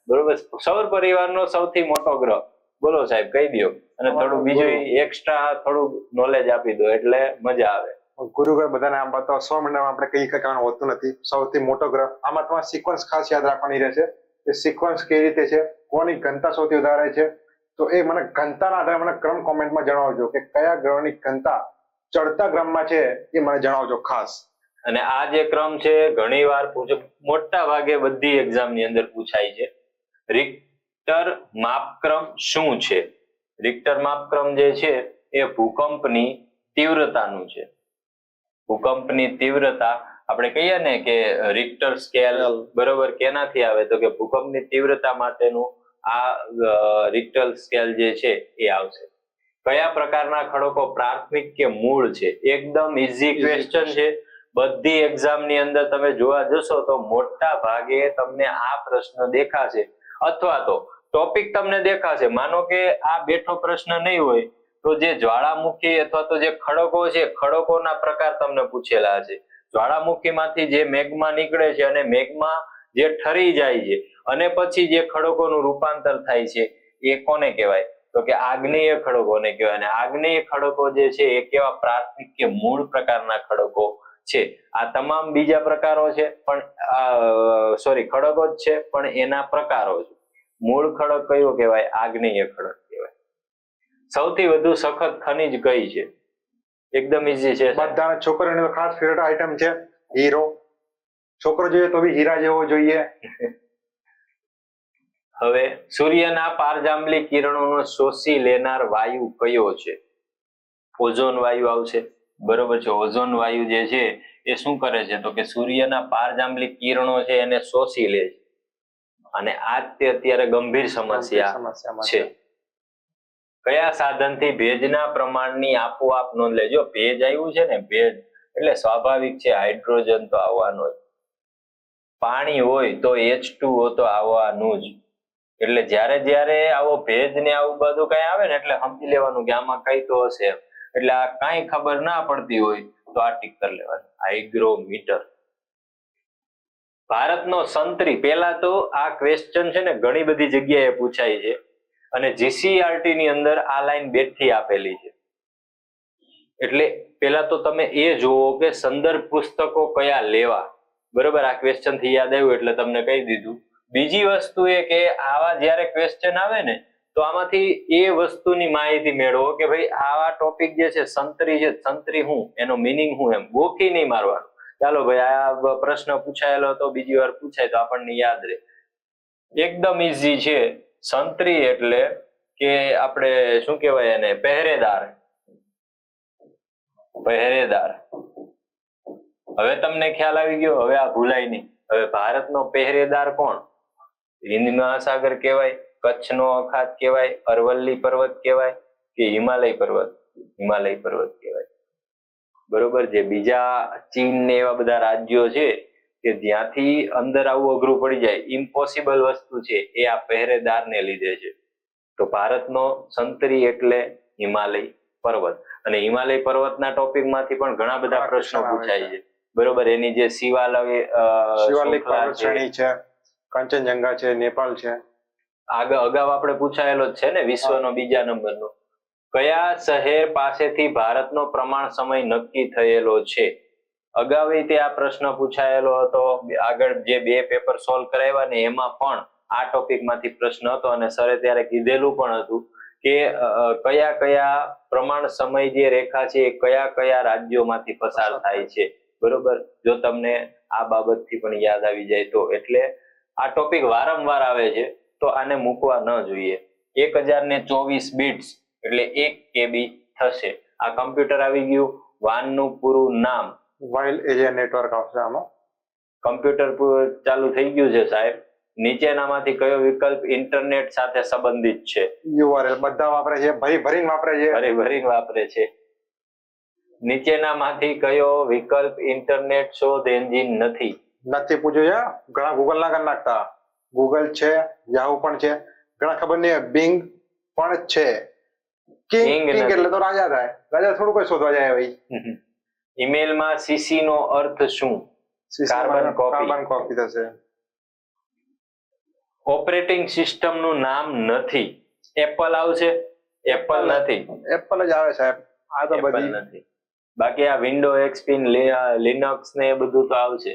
બરોબર. સૌર પરિવારનો સૌથી મોટો ગ્રહ બોલો સાહેબ, કહી દો. અને થોડું બીજું એક્સ્ટ્રા થોડું નોલેજ આપી દો એટલે મજા આવે. ગુરુગ્રહ બધાને આમ બતાવો 100 મિનિટમાં આપણે કઈ કહેવાનું હોતું નથી. સૌથી મોટો ગ્રહ. આમાં તમારે સિક્વન્સ ખાસ યાદ રાખવાની રહેશે કે સિક્વન્સ કેવી રીતે છે, કોની ઘનતા સૌથી વધારે છે. તો એ મને ઘનતાના આધારે મને ક્રમ કોમેન્ટમાં જણાવજો કે કયા ગ્રહની ઘનતા ચડતા ક્રમમાં છે એ મને જણાવજો ખાસ. અને આ જે ક્રમ છે ઘણીવાર મોટા ભાગે બધી એક્ઝામની અંદર પૂછાય છે. રિક્ટર માપક્રમ શું છે? રિક્ટર માપક્રમ જે છે એ ભૂકંપની તીવ્રતાનું છે. ભૂકંપની તીવ્રતા આપણે કહીએ ને કે રિક્ટર સ્કેલ, બરોબર, કેનાથી આવે તો કે ભૂકંપની તીવ્રતા માટેનું આ રિક્ટર સ્કેલ જે છે એ આવશે. કયા પ્રકારના ખડકો પ્રાથમિક કે મૂળ છે? એકદમ ઈઝી ક્વેશ્ચન છે. બધી એક્ઝામની અંદર તમે જોવા જશો તો મોટા ભાગે તમને આ પ્રશ્ન દેખાશે અથવા તો ટોપિક તમને દેખાશે. માનો કે આ બેઠો પ્રશ્ન નહીં હોય તો જે જ્વાળામુખી અથવા તો જે ખડકો છે, ખડકોના પ્રકાર તમને પૂછેલા છે. જ્વાળામુખીમાંથી જે મેગ્મા નીકળે છે અને મેગ્મા જે ઠરી જાય છે અને પછી જે ખડકોનું રૂપાંતર થાય છે એ કોને કહેવાય? તો કે આગ્નેય ખડકોને કહેવાય. અને આગ્નેય ખડકો જે છે એ કેવા પ્રાથમિક કે મૂળ પ્રકારના ખડકો છે. આ તમામ બીજા પ્રકારો છે પણ ખડકો જ છે પણ એના પ્રકારો છે. મૂળ ખડક કયો કહેવાય? આગ્નેય ખડક કહેવાય. સૌથી વધુ સખત ખનિજ કઈ છે? એકદમ ઈઝી છે. બધાના છોકરીઓની ખાસ ફેવરેટ આઈટમ છે હીરો. છોકરો જોઈએ તો બી હીરા જેવો જોઈએ. હવે સૂર્યના પારજાંબલી કિરણોનો શોષી લેનાર વાયુ કયો છે? ઓઝોન વાયુ આવશે. બરોબર છે. ઓઝોન વાયુ જે છે એ શું કરે છે તો કે સૂર્યના પારજાંબલી કિરણો છે એને શોષી લે છે. અને આ તે અત્યારે ગંભીર સમસ્યા છે. કયા સાધનથી ભેજના પ્રમાણની આપોઆપ નોંધ લેજો? ભેજ આવ્યું છે ને, ભેજ એટલે સ્વાભાવિક છે હાઇડ્રોજન તો આવવાનો જ. પાણી હોય તો H2O તો આવવાનું જ. એટલે જ્યારે આવો ભેજ ને આવું બધું કઈ આવે ને એટલે સમજી લેવાનું કે આમાં કઈ તો હશે. એટલે આ કઈ ખબર ના પડતી હોય તો આ ટીક કરી લેવાનું. હાઇગ્રોમીટર. ભારતનો સંતરી, પેલા તો આ ક્વેશ્ચન છે ને ઘણી બધી જગ્યાએ પૂછાય છે અને GCERT ની અંદર આ લાઈન બેઠી આપેલી છે. એટલે પેલા તો તમે એ જુઓ કે સંદર્ભ પુસ્તકો કયા લેવા. બરોબર. આ ક્વેશ્ચન થી યાદ આવ્યું એટલે તમને કહી દીધું. બીજી વસ્તુ એ કે આવા જ્યારે ક્વેશ્ચન આવે ને તો આમાંથી એ વસ્તુની માહિતી મેળવો કે ભાઈ આવા ટોપિક જે છે સંતરી છે, સંતરી શું, એનો મિનિંગ શું, એમ ગોખી નહીં મારવાનું. ચાલો ભાઈ આ પ્રશ્ન પૂછાયેલો તો બીજી વાર પૂછાય તો આપણને યાદ રહે. એકદમ ઈઝી છે. સંતરી એટલે કે આપણે શું કહેવાય એને, પહેરેદાર. પહેરેદાર. હવે તમને ખ્યાલ આવી ગયો, હવે આ ભૂલાય નહીં. હવે ભારતનો પહેરેદાર કોણ? હિન્દ મહાસાગર કહેવાય, કચ્છનો અખાત કહેવાય, અરવલ્લી પર્વત કહેવાય કે હિમાલય પર્વત? હિમાલય પર્વત કહેવાય. બરોબર. જે બીજા ચીન ને એવા બધા રાજ્યો છે કે જ્યાંથી અંદર આવવું અઘરું પડી જાય, ઇમ્પોસિબલ વસ્તુ છે, એ આ પહેરેદારને લીધે છે. તો ભારતનો સંતરી એટલે હિમાલય પર્વત. અને હિમાલય પર્વતના ટોપિકમાંથી પણ ઘણા બધા પ્રશ્નો પૂછાય છે. બરોબર. એની જે શિવાલિક પર્વત શ્રેણી છે, કાંચનજંગા છે, નેપાળ છે. અગાઉ આપણે પૂછાયેલો જ છે ને, વિશ્વનો બીજા નંબરનો. કયા શહેર પાસેથી ભારતનો પ્રમાણ સમય નક્કી થયેલો છે? અગાઉ તે આ પ્રશ્ન પૂછાયેલો હતો. આગળ જે 2 પેપર સોલ્વ કરાવ્યા ને એમાં પણ આ ટોપિક માંથી પ્રશ્ન હતો અને સરે ત્યારે કીધેલું પણ હતું કે કયા કયા પ્રમાણ સમય જે રેખા છે એ કયા કયા રાજ્યોમાંથી પસાર થાય છે. બરોબર. જો તમને આ બાબતથી પણ યાદ આવી જાય તો. એટલે આ ટોપિક વારંવાર આવે છે તો આને મૂકવા ન જોઈએ. 1024 બિટ્સ એટલે 1 KB થશે. આ કમ્પ્યુટર આવી ગયું. વાનનું પૂરું નામ? વાઇલ્ડ એરિયા નેટવર્ક આવશે આમાં. કમ્પ્યુટર ચાલુ થઈ ગયું છે સાહેબ. નીચેનામાંથી કયો વિકલ્પ ઇન્ટરનેટ સાથે સંબંધિત છે? યુઆરએલ બધા વાપરે છે, ભરીને વાપરે છે. ભરીને વાપરે છે. નીચેનામાંથી કયો વિકલ્પ ઇન્ટરનેટ શોધ એન્જિન નથી? નથી પૂછ્યું છે. ઘણા ગૂગલ ના કરી નાખતા. ગૂગલ છે, યાહુ પણ છે, ઘણા ખબર નહીં બિંગ પણ છે. કિંગ એટલે તો રાજા થાય. રાજા થોડું કોઈ શોધવા જાય ભાઈ. ઈમેલમાં સીસી નો અર્થ શું? કાર્બન કોપી થશે. ઓપરેટિંગ સિસ્ટમ નું નામ નથી. એપલ આવશે? એપલ નથી. એપલ જ આવે સાહેબ. આ તો બધી નથી. બાકી આ વિન્ડો એક્સપી, લિનક્સ ને એ બધું તો આવશે.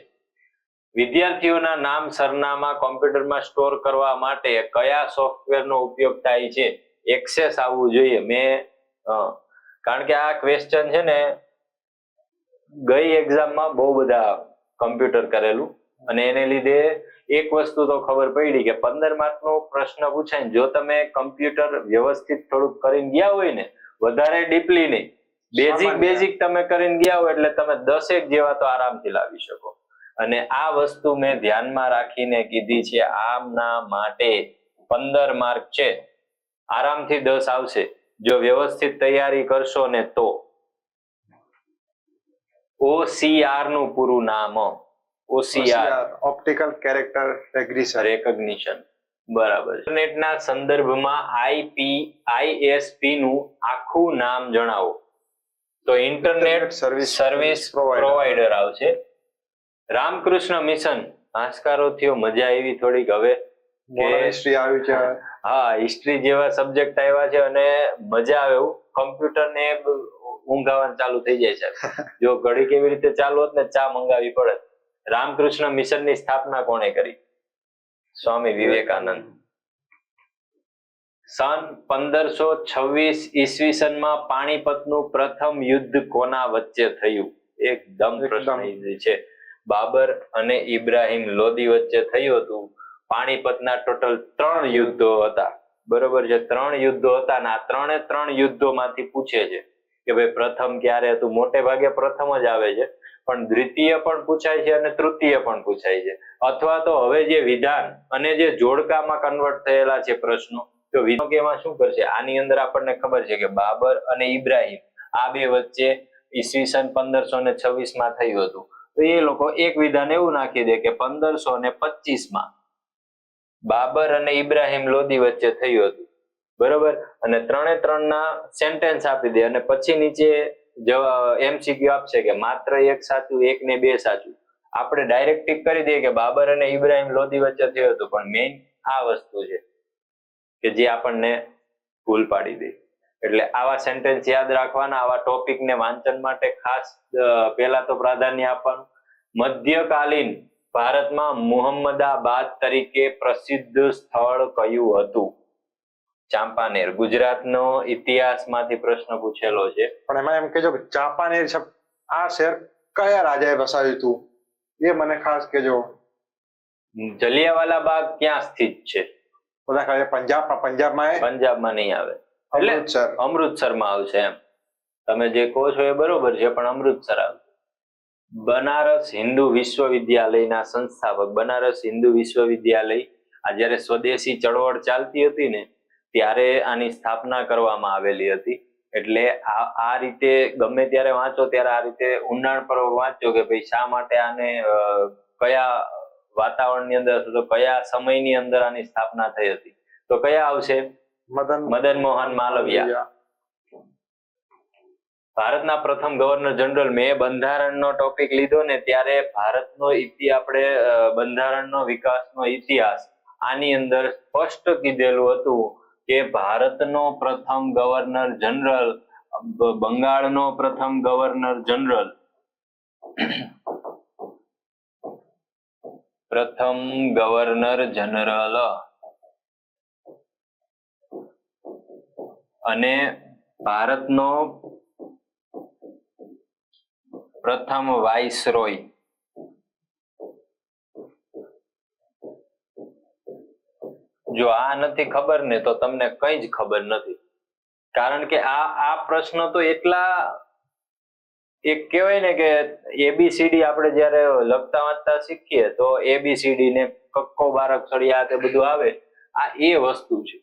વિદ્યાર્થીઓના નામ સરનામા કોમ્પ્યુટરમાં સ્ટોર કરવા માટે કયા સોફ્ટવેરનો ઉપયોગ થાય છે? એક્સેસ આવવું જોઈએ. કારણ કે આ ક્વેશ્ચન છે ને ગઈ એક્ઝામમાં બહુ બધા કમ્પ્યુટર કરેલું અને એને લીધે એક વસ્તુ તો ખબર પડી કે 15 માર્કનો પ્રશ્ન પૂછાય જો તમે કમ્પ્યુટર વ્યવસ્થિત થોડુંક કરીને ગયા હોય ને, વધારે ડીપલી નહીં, બેઝિક તમે કરીને ગયા હોય એટલે તમે 10 જેવા તો આરામથી લાવી શકો. અને આ વસ્તુ મેં ધ્યાનમાં રાખીને કીધી છે. આમના માટે 15 માર્ક છે, આરામથી 10 આવશે જો વ્યવસ્થિત તૈયારી કરશો ને તો. OCR નું પૂરું નામ? OCR optical character recognition. બરાબર. ઇન્ટરનેટના સંદર્ભમાં ISP નું આખું નામ જણાવો. તો ઇન્ટરનેટ સર્વિસ પ્રોવાઈડર આવશે. રામકૃષ્ણ મિશન, હાશકારો થયો, મજા આવી થોડીક. હવે હિસ્ટ્રી આવી છે. હા, હિસ્ટ્રી જેવા સબ્જેક્ટ આવ્યા છે અને મજા આવે એવું. કમ્પ્યુટર ને ઊંઘાવાનું ચાલુ થઈ જાય છે. જો ઘડી કેવી રીતે ચાલુ હોત ને ચા મંગાવી પડે. રામકૃષ્ણ મિશન ની સ્થાપના કોણે કરી? સ્વામી વિવેકાનંદ. સન 1526 ઈસવીસનમાં પાણીપતનું પ્રથમ યુદ્ધ કોના વચ્ચે થયું? એકદમ પ્રશ્ન ઈઝી છે. બાબર અને ઇબ્રાહિમ લોદી વચ્ચે થયું હતું. પાણીપતના ટોટલ 3 યુદ્ધો હતા. બરોબર છે, 3 યુદ્ધો હતા અને આ 3 યુદ્ધોમાંથી પૂછે છે કે ભાઈ પ્રથમ ક્યારે હતું. મોટે ભાગે પ્રથમ જ આવે છે, પણ દ્વિતીય પણ પૂછાય છે અને તૃતીય પણ પૂછાય છે. અથવા તો હવે જે વિધાન અને જે જોડકામાં કન્વર્ટ થયેલા છે પ્રશ્નો, તો વિધાનમાં શું કરશે? આની અંદર આપણને ખબર છે કે બાબર અને ઇબ્રાહિમ આ બે વચ્ચે ઈસવીસન 1526 માં થયું હતું. તો એ લોકો એક વિધાન એવું નાખી દે કે 1525 બાબર અને ઇબ્રાહિમ લોદી વચ્ચે થયું હતું. બરોબર. અને 3 ના સેન્ટેન્સ આપી દે અને પછી નીચે MCQ આપશે કે માત્ર એક સાચું, 1 ને 2 સાચું. આપણે ડાયરેક્ટ ટીક કરી દઈએ કે બાબર અને ઇબ્રાહિમ લોદી વચ્ચે થયું હતું, પણ મેઇન આ વસ્તુ છે કે જે આપણને ભૂલ પાડી દે. એટલે આવા સેન્ટેન્સ યાદ રાખવાના. આવા ટોપિકને વાંચન માટે ખાસ પહેલા તો પ્રાધાન્ય આપવાનું. મધ્યકાલીન ભારતમાં મુહમ્મદાબાદ તરીકે પ્રસિદ્ધ સ્થળ કયું હતું? ચાંપાનેર ગુજરાતનો ઇતિહાસમાંથી પ્રશ્ન પૂછેલો છે. પણ એમાં એમ કહેજો કે ચાંપાનેર છે આ શહેર કયા રાજાએ વસાવ્યું હતું એ મને ખાસ કહેજો. જલિયાવાલા બાગ ક્યાં સ્થિત છે? બધા કહે પંજાબમાં પંજાબમાં નહીં આવે, એટલે અમૃતસર. અમૃતસરમાં આવશે એમ. તમે જે કહો છો એ બરોબર છે, પણ અમૃતસર આવશે. બનારસ હિન્દુ વિશ્વવિદ્યાલયના સંસ્થાપક, બનારસ હિન્દુ વિશ્વવિદ્યાલય આ જ્યારે સ્વદેશી ચળવળ ચાલતી હતી ને ત્યારે આની સ્થાપના કરવામાં આવેલી હતી. એટલે આ રીતે ગમે ત્યારે વાંચો ત્યારે આ રીતે ઊંડાણપૂર્વક વાંચો કે ભાઈ શા માટે આને કયા વાતાવરણની અંદર તો કયા સમયની અંદર આની સ્થાપના થઈ હતી. તો કયા આવશે? મદન મોહન માલવિયા. ભારતના પ્રથમ ગવર્નર જનરલ, મેં બંધારણનો ટોપિક લીધો ને ત્યારે ભારતનો આપણે બંધારણનો વિકાસનો ઇતિહાસ આની અંદર સ્પષ્ટ કીધેલું હતું કે ભારતનો પ્રથમ ગવર્નર જનરલ, બંગાળનો પ્રથમ ગવર્નર જનરલ, પ્રથમ ગવર્નર જનરલ અને ભારતનો પ્રથમ વાઇસરોય. જો આ નથી ખબર ને તો તમને કઈ જ ખબર નથી. કારણ કે આ પ્રશ્ન તો એટલા એક કહેવાય ને કે એબીસીડી આપણે જયારે લખતા વાંચતા શીખીએ તો એબીસીડી ને કક્કો બારક સળિયા તે બધું આવે, આ એ વસ્તુ છે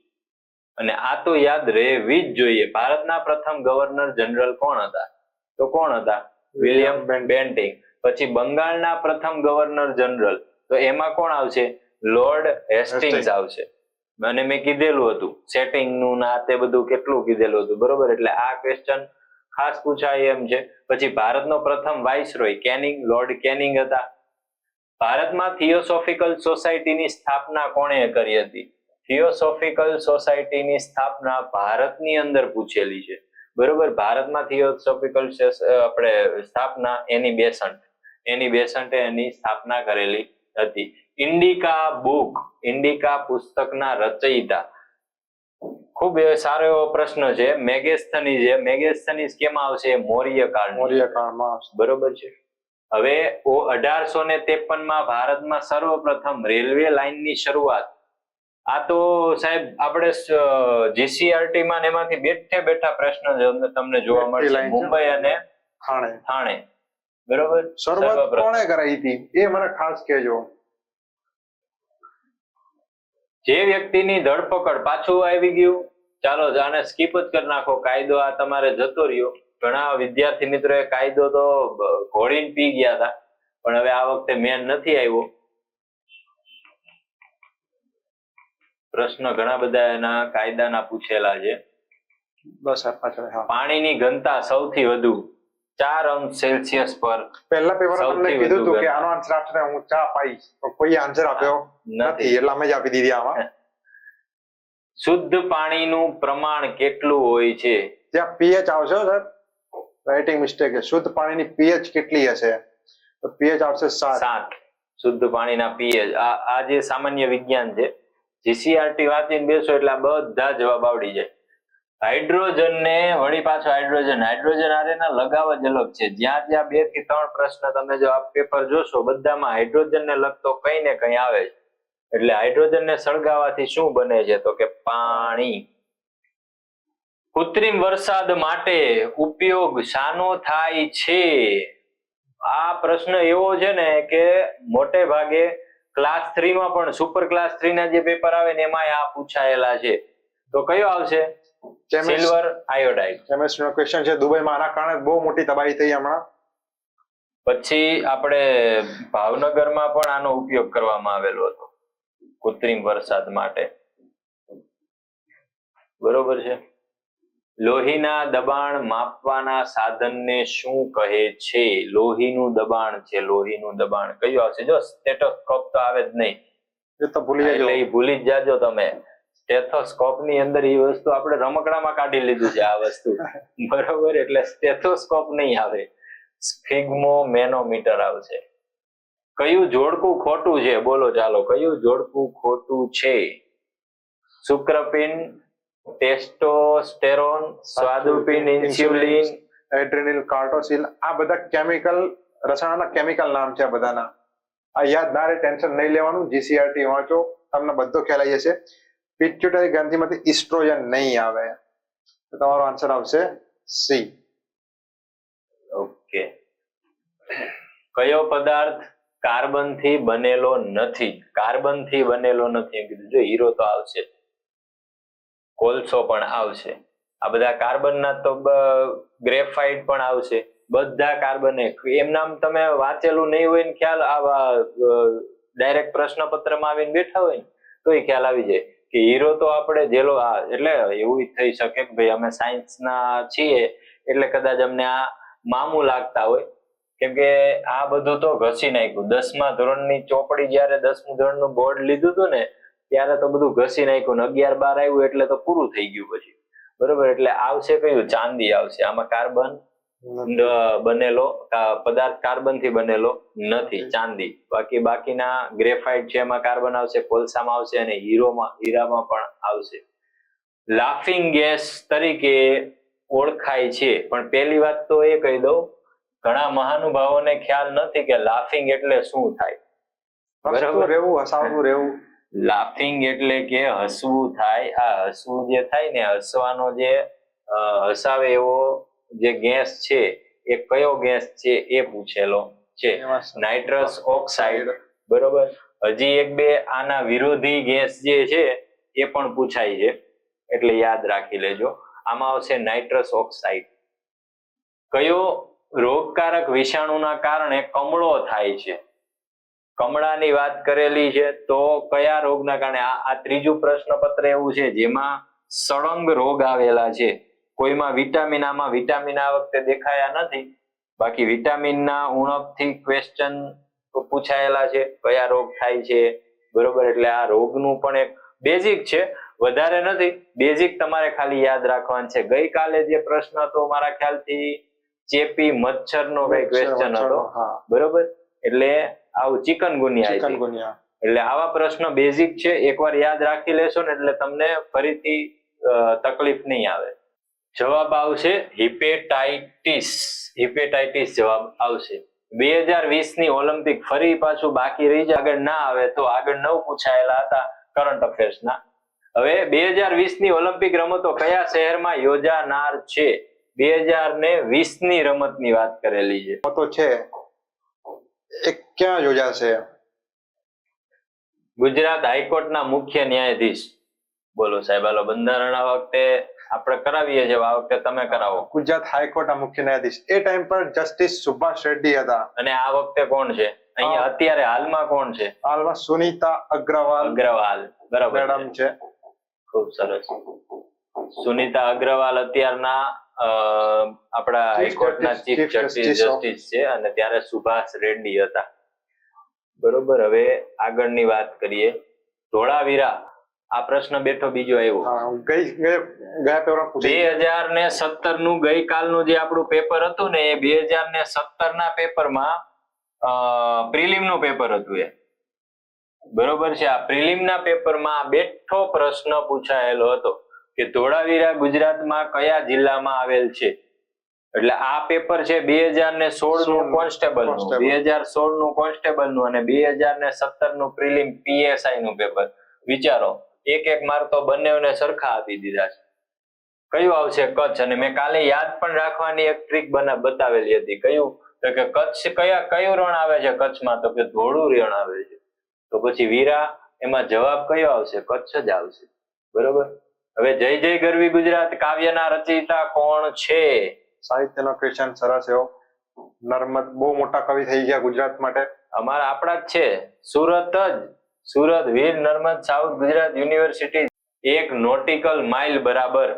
અને આ તો યાદ રહેવી જ જોઈએ. ભારતના પ્રથમ ગવર્નર જનરલ કોણ હતા? તો કોણ હતા? William Bentinck. પછી બંગાળના પ્રથમ ગવર્નર જનરલ, તો એમાં કોણ આવશે? લોર્ડ હેસ્ટિંગ્સ આવશે. અને મેં કીધેલું હતું સેટિંગ નું ના તે બધું કેટલું કીધેલું હતું, બરોબર? એટલે આ ક્વેશ્ચન ખાસ પૂછાય એમ છે. પછી ભારતનો પ્રથમ વાઇસરોય કેનિંગ, લોર્ડ કેનિંગ હતા. ભારતમાં થિયોસોફિકલ સોસાયટીની સ્થાપના કોણે કરી હતી? થિયોસોફિકલ સોસાયટીની સ્થાપના ભારતની અંદર પૂછેલી છે, બરોબર? ભારતમાં થિયોસોફિકલ આપણે સ્થાપના એની બેસન્ટે એની સ્થાપના કરેલી હતી. ઇન્ડિકા બુક, ઇન્ડિકા પુસ્તકના રચયિતા, ખૂબ સારો એવો પ્રશ્ન છે. મેગેસ્થનીઝ, મેગેસ્થનીઝ કેમાં આવશે? મૌર્ય કાળમાં, બરોબર છે. હવે 1853 ભારતમાં સર્વપ્રથમ રેલવે લાઇનની શરૂઆત. આ તો સાહેબ આપણે જીસીઆરટી માં એમાંથી બેઠા પ્રશ્ન તમને જોવા મળશે. મુંબઈ અને થાણે, બરોબર? શરૂઆત કોણે કરાવી હતી એ મને ખાસ કહેજો. જે વ્યક્તિની ધરપકડ, પાછું આવી ગયું, ચાલો આને સ્કીપ જ કરી નાખો, કાયદો આ તમારે જતો રહ્યો. ઘણા વિદ્યાર્થી મિત્રોએ કાયદો તો ઘોડીને પી ગયા હતા, પણ હવે આ વખતે મેન નથી આવ્યો. પ્રશ્ન ઘણા બધા એના કાયદાના પૂછેલા છે. બસ પાણીની ઘનતા સૌથી વધુ 4 અંશ સેલ્સિયસ પર. પહેલા પેપર તમને કીધું હતું કે આનો આન્સર આપશે હું ચા પાઈશ, પણ કોઈ આન્સર આપ્યો નથી એટલે અમે જ આપી દીધી આમાં. શુદ્ધ પાણીનું પ્રમાણ કેટલું હોય છે? ત્યાં પીએચ આવશે સર, રાઇટિંગ મિસ્ટેક છે. શુદ્ધ પાણીની પીએચ કેટલી હશે? તો પીએચ આવશે 7. શુદ્ધ પાણીના પીએચ. આ જે સામાન્ય વિજ્ઞાન છે, જીસીઆરટી વાંચીને બેસો એટલે બધા જવાબ આવડી જાય. હાઇડ્રોજન ને વળી પાછો હાઇડ્રોજન આરેના લગાવ જ અલગ છે. જ્યાં 2 થી 3 પ્રશ્ન તમે જો આ પેપર જોશો બધામાં હાઇડ્રોજન ને લગતો કઈ ને કઈ આવે છે. એટલે હાઇડ્રોજન ને સળગાવવાથી શું બને છે? તો કે પાણી. કૃત્રિમ વરસાદ માટે ઉપયોગ શાનો થાય છે? આ પ્રશ્ન એવો છે ને કે મોટે ભાગે ક્લાસ 3 માં પણ, સુપર ક્લાસ 3 ના જે પેપર આવે ને એમાં આ પૂછાયેલા છે. તો કયો આવશે? Silver iodide. કેમિસ્ટ્રી નો ક્વેશ્ચન છે. દુબઈમાં આના કારણે બહુ મોટી તબાહી થઈ હમણાં. પછી આપણે ભાવનગરમાં પણ આનો ઉપયોગ કરવામાં આવેલો હતો કૃત્રિમ વરસાદ માટે, બરોબર છે. લોહીના દબાણ માપવાના સાધનને શું કહે છે? લોહીનું દબાણ છે, લોહીનું દબાણ. કયું આવશે? જો સ્ટેથોસ્કોપ તો આવે જ નહીં, એ તો ભૂલી જ જાજો તમે. સ્ટેથોસ્કોપ ની અંદર એ વસ્તુ આપણે રમકડામાં કાઢી લીધું છે આ વસ્તુ, બરોબર? એટલે સ્ટેથોસ્કોપ નહીં આવે, સ્ફિગ્મોમેનોમીટર આવશે. કયું જોડકું ખોટું છે? બોલો ચાલો, કયું જોડકું ખોટું છે? શુક્રપિંડ, ટેસ્ટોસ્ટેરોન, સ્વાદુપિન, ઇન્સ્યુલિન, એડ્રેનલ, કાર્ટોસિલ, આ બધા કેમિકલ રસાયણના કેમિકલ નામ છે આ બધાના. આ યાદ ના રહે, ટેન્શન નહીં લેવાનું. જીસીઆરટી વાંચો, તમને બધો ખ્યાલ આવી જશે. પિટ્યુટરી ગ્રંથિમાંથી ઇસ્ટ્રોજન નહીં આવે, તો તમારો આન્સર આવશે સી. ઓકે. કયો પદાર્થ કાર્બન થી બનેલો નથી? કાર્બન થી બનેલો નથી એમ કીધું. જો હીરો તો આવશે, કોલસો પણ આવશે, આ બધા કાર્બનના તો ગ્રેફાઇટ પણ આવશે, બધા કાર્બન. એમ નામ તમે વાંચેલું નહીં હોય ને ખ્યાલ આવા ડાયરેક્ટ પ્રશ્નપત્રમાં આવીને બેઠા હોય ને તો એ ખ્યાલ આવી જાય કે હીરો તો આપણે જેલો. એટલે એવું થઈ શકે કે ભાઈ અમે સાયન્સના છીએ એટલે કદાચ અમને આ મામું લાગતા હોય, કેમ કે આ બધું તો ઘસી નાખ્યું. 10મા ધોરણની ચોપડી, જયારે 10મું ધોરણનું બોર્ડ લીધું હતું ને ત્યારે તો બધું ઘસી નાખ્યું ને 11-12 આવ્યું એટલે તો પૂરું થઈ ગયું પછી. બરોબર, એટલે આવશે કયું? ચાંદી આવશે. આમાં કાર્બન બનેલો પદાર્થ કાર્બન થી બનેલો નથી, ચાંદી. બાકીના ગ્રેફાઇટ છે એમાં કાર્બન આવશે, કોલસામાં આવશે અને હીરામાં પણ આવશે. લાફિંગ ગેસ તરીકે ઓળખાય છે, પણ પહેલી વાત તો એ કહી દઉં, ઘણા મહાનુભાવોને ખ્યાલ નથી કે લાફિંગ એટલે શું થાય. હસતું રહેવું, હસાવતું રહેવું. લાફિંગ એટલે કે હસવું થાય. આ હસવું જે થાય ને, હસવાનો જે હસાવે એવો જે ગેસ છે એ કયો ગેસ છે એ પૂછેલો છે. Nitrous oxide. બરોબર. હજી એક બે આના વિરોધી ગેસ જે છે એ પણ પૂછાય છે, એટલે યાદ રાખી લેજો. આમાં આવશે નાઇટ્રસ ઓક્સાઇડ. કયો રોગકારક વિષાણુના કારણે કમળો થાય છે? કમળાની વાત કરેલી છે, તો કયા રોગના કારણે? આ ત્રીજું પ્રશ્નપત્ર એવું છે જેમાં સળંગ રોગ આવેલા છે. કોઈમાં વિટામિન, આમાં વિટામિન આ વખતે દેખાયા નથી, બાકી વિટામિનના ઉણપથી ક્વેશ્ચન પૂછાયેલા છે, કયા રોગ થાય છે. બરોબર, એટલે આ રોગનું પણ એક બેઝિક છે, વધારે નથી. બેઝિક તમારે ખાલી યાદ રાખવાનું છે. ગઈકાલે જે પ્રશ્ન હતો મારા ખ્યાલથી ચેપી મચ્છરનો કઈ ક્વેશ્ચન હતો. બરોબર, એટલે આવું ચિકનગુનિયા. એટલે આવા પ્રશ્ન બેઝિક છે, એકવાર યાદ રાખી લેશો ને એટલે તમને ફરીથી તકલીફ નહીં આવે. જવાબ આવશે હિપેટાઇટિસ. હિપેટાઇટિસ જવાબ આવશે. 2020ની ઓલિમ્પિક ફરી પાછું બાકી રહી જાય, આગળ ના આવે તો આગળ 9 પૂછાયેલા હતા કરંટ અફેર્સના. હવે 2020ની ઓલિમ્પિક રમતો કયા શહેરમાં યોજાનાર છે? 2020ની રમતની વાત કરેલી છે. તો છે એ ક્યાં યોજાશે? ગુજરાત હાઈકોર્ટના મુખ્ય ન્યાયાધીશ. બોલો સાહેબ, હાલો બંધારણ આ વખતે આપણે કરાવીએ છીએ, આ વખતે તમે કરાવો. ગુજરાત હાઈકોર્ટના મુખ્ય ન્યાયાધીશ એ ટાઈમ પર જસ્ટિસ સુભાષ રેડ્ડી હતા. અને આ વખતે કોણ છે અહીંયા અત્યારે હાલમાં? કોણ છે હાલમાં? સુનીતા અગ્રવાલ. બરાબર મેડમ છે. ખૂબ સરસ. સુનીતા અગ્રવાલ અત્યારના આપણા હાઈકોર્ટના ચીફ જસ્ટિસ છે, અને ત્યારે સુભાષ રેડ્ડી હતા. બરોબર, હવે આગળની વાત કરીએ. ધોળાવીરા, આ પ્રશ્ન બેઠો બીજો આવ્યો. 2017નું ગઈકાલનું જે આપણું પેપર હતું ને, એ 2017ના પેપરમાં પ્રિલિમનું પેપર હતું એ. બરોબર છે. આ પ્રિલિમના પેપરમાં બેઠો પ્રશ્ન પૂછાયેલો હતો કે ધોળાવીરા ગુજરાતમાં કયા જિલ્લામાં આવેલ છે? એટલે આ પેપર છે 2016નું કોન્સ્ટેબલનું, 2016નું કોન્સ્ટેબલનું અને 2017નું પ્રિલિમ પીએસઆઈ નું પેપર. વિચારો, એક માર્ક તો બંનેને સરખા આપી દીધા છે. કયું આવશે? કચ્છ. અને મેં કાલે યાદ પણ રાખવાની એક ટ્રીક બતાવેલી હતી. કયું? તો કે કચ્છ કયું રણ આવે છે કચ્છમાં? તો કે ધોળું રણ આવે છે. તો પછી વીરા, એમાં જવાબ કયો આવશે? કચ્છ જ આવશે. બરોબર. હવે જય જય ગરવી ગુજરાત કાવ્યના રચયિતા કોણ છે? સાહિત્યનો ક્વેશ્ચન સરસ એવો. નર્મદ બહુ મોટા કવિ થઈ ગયા ગુજરાત માટે. આપણા જ છે, Surat Veer Narmad south Gujarat university. 1 nautical mile બરાબર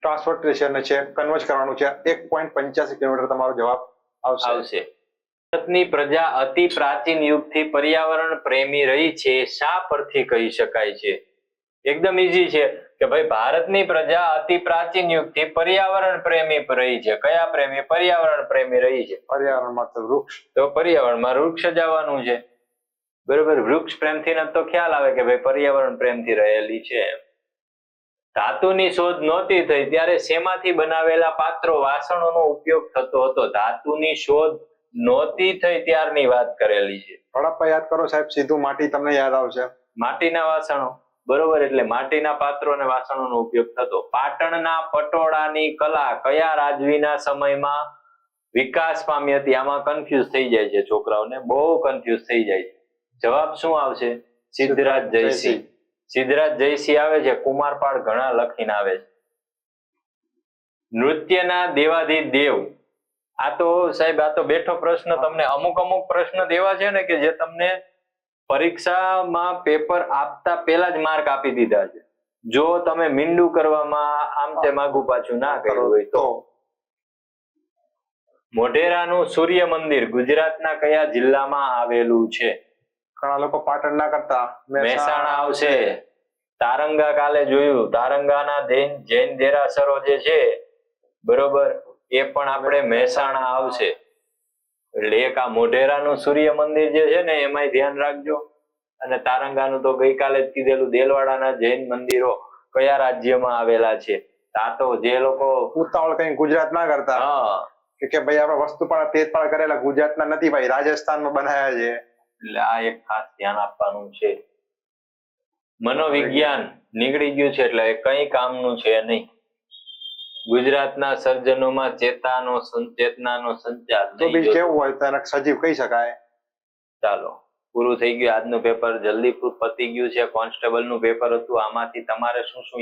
ટ્રાન્સપોર્ટેશન છે, કન્વર્ટ કરવાનું છે. 1.85 કિલોમીટર તમારો જવાબ આવશે. ભારતની પ્રજા અતિ પ્રાચીન યુગથી પર્યાવરણ પ્રેમી રહી છે, શા પરથી કહી શકાય છે? એકદમ ઈઝી છે કે ભાઈ ભારતની પ્રજા અતિ પ્રાચીન યુગથી પર્યાવરણ પ્રેમી રહી છે. કયા પ્રેમી? પર્યાવરણ પ્રેમી રહી છે. પર્યાવરણમાં તો વૃક્ષ, તો પર્યાવરણમાં વૃક્ષ જ આવવાનું છે. બરોબર. વૃક્ષ પ્રેમથી તો ખ્યાલ આવે કે ભાઈ પર્યાવરણ પ્રેમથી રહેલી છે. ધાતુની શોધ નહોતી થઈ ત્યારે શેમાંથી બનાવેલા પાત્રો વાસણોનો ઉપયોગ થતો હતો? ધાતુની શોધ નહોતી થઈ ત્યારની વાત કરેલી છે. હડપ્પા યાદ કરો સાહેબ, સીધું માટી તમને યાદ આવશે. માટીના વાસણો, બરોબર, એટલે માટીના પાત્રો અને વાસણોનો ઉપયોગ થતો. પાટણના પટોળાની કલા કયા રાજવીના સમયમાં વિકાસ પામી હતી? આમાં કન્ફ્યુઝ થઈ જાય છે છોકરાઓને, બહુ કન્ફ્યુઝ થઈ જાય છે. જવાબ શું આવશે? સિદ્ધરાજ જયસિંહ. સિદ્ધરાજ જયસિંહ આવે છે. કુમારપાળ ઘણા લખીને આવે છે. નૃત્યના દેવાધિદેવ, આ તો સાહેબ આ તો બેઠો પ્રશ્ન, તમને અમુક પ્રશ્ન દેવા છે ને કે જે તમને પરીક્ષામાં પેપર આપતા પહેલા જ માર્ક આપી દીધા છે. જો તમે મીંડું કરવામાં આમ તેમ આગુ પાછું ના કર્યું હોય તો. મોઢેરાનું સૂર્ય મંદિર ગુજરાતના કયા જિલ્લામાં આવેલું છે? ઘણા લોકો પાટણ ના કરતા, મહેસાણા આવશે. તારંગા કાલે જોયું, તારંગાના જૈન દેરાસરો જે છે, બરોબર, એ પણ આપણે મહેસાણા આવશે. એટલે એક આ મોઢેરાનું સૂર્ય મંદિર જે છે ને એમાંય ધ્યાન રાખજો. અને તારંગાનું તો ગઈકાલે જ કીધેલું, દેલવાડાના જૈન મંદિરો કયા રાજ્યમાં આવેલા છે? આ તો જે લોકો ઉતાવળ કઈ ગુજરાત ના કરતા, કે ભાઈ આપણે વસ્તુપાળ તેજપાળ કરેલા ગુજરાતના નથી ભાઈ, રાજસ્થાનમાં બનાયા છે. એટલે આ એક ખાસ ધ્યાન આપવાનું છે. મનોવિજ્ઞાન નીકળી ગયું છે એટલે કઈ કામનું છે નહીં. ગુજરાતના સર્જનોમાં ચેતનાનો સંચાર તો બી કેવું હોય તો એને સજીવ કહી શકાય. ચાલો, પૂરું થઈ ગયું આજનું પેપર, જલ્દી પતી ગયું છે. કોન્સ્ટેબલ નું પેપર હતું, આમાંથી તમારે શું શું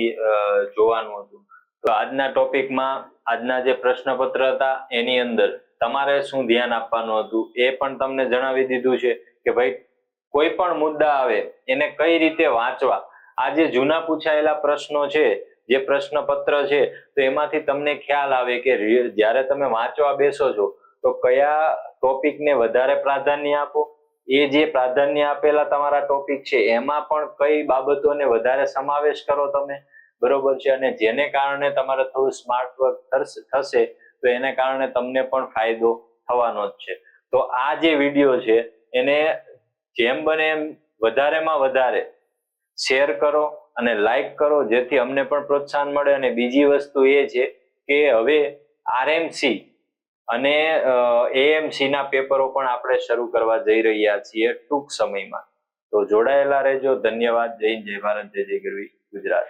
જોવાનું હતું? તો આજના ટોપિકમાં આજના જે પ્રશ્નપત્ર હતા એની અંદર તમારે શું ધ્યાન આપવાનું હતું એ પણ તમને જણાવી દીધું છે કે ભાઈ કોઈ પણ મુદ્દા આવે એને કઈ રીતે વાંચવા. આ જે જૂના પૂછાયેલા પ્રશ્નો છે, જે પ્રશ્નપત્ર છે, તો એમાંથી તમને ખ્યાલ આવે કે જ્યારે તમે વાંચવા બેસો છો તો કયા ટોપિકને વધારે પ્રાધાન્ય આપો, એ જે પ્રાધાન્ય આપેલા તમારા ટોપિક છે એમાં પણ કઈ બાબતોને વધારે સમાવેશ કરો તમે, બરોબર છે. અને જેને કારણે તમારે થોડું સ્માર્ટ વર્ક થશે તો એને કારણે તમને પણ ફાયદો થવાનો જ છે. તો આ જે વિડીયો છે એને જેમ બને એમ વધારેમાં વધારે શેર કરો અને લાઈક કરો, જેથી અમને પણ પ્રોત્સાહન મળે. અને બીજી વસ્તુ એ છે કે હવે આરએમસી અને એએમસી ના પેપરો પણ આપણે શરૂ કરવા જઈ રહ્યા છીએ ટૂંક સમયમાં. તો જોડાયેલા રહેજો. ધન્યવાદ. જય હિન્દ, જય ભારત, જય જય ગરવી ગુજરાત.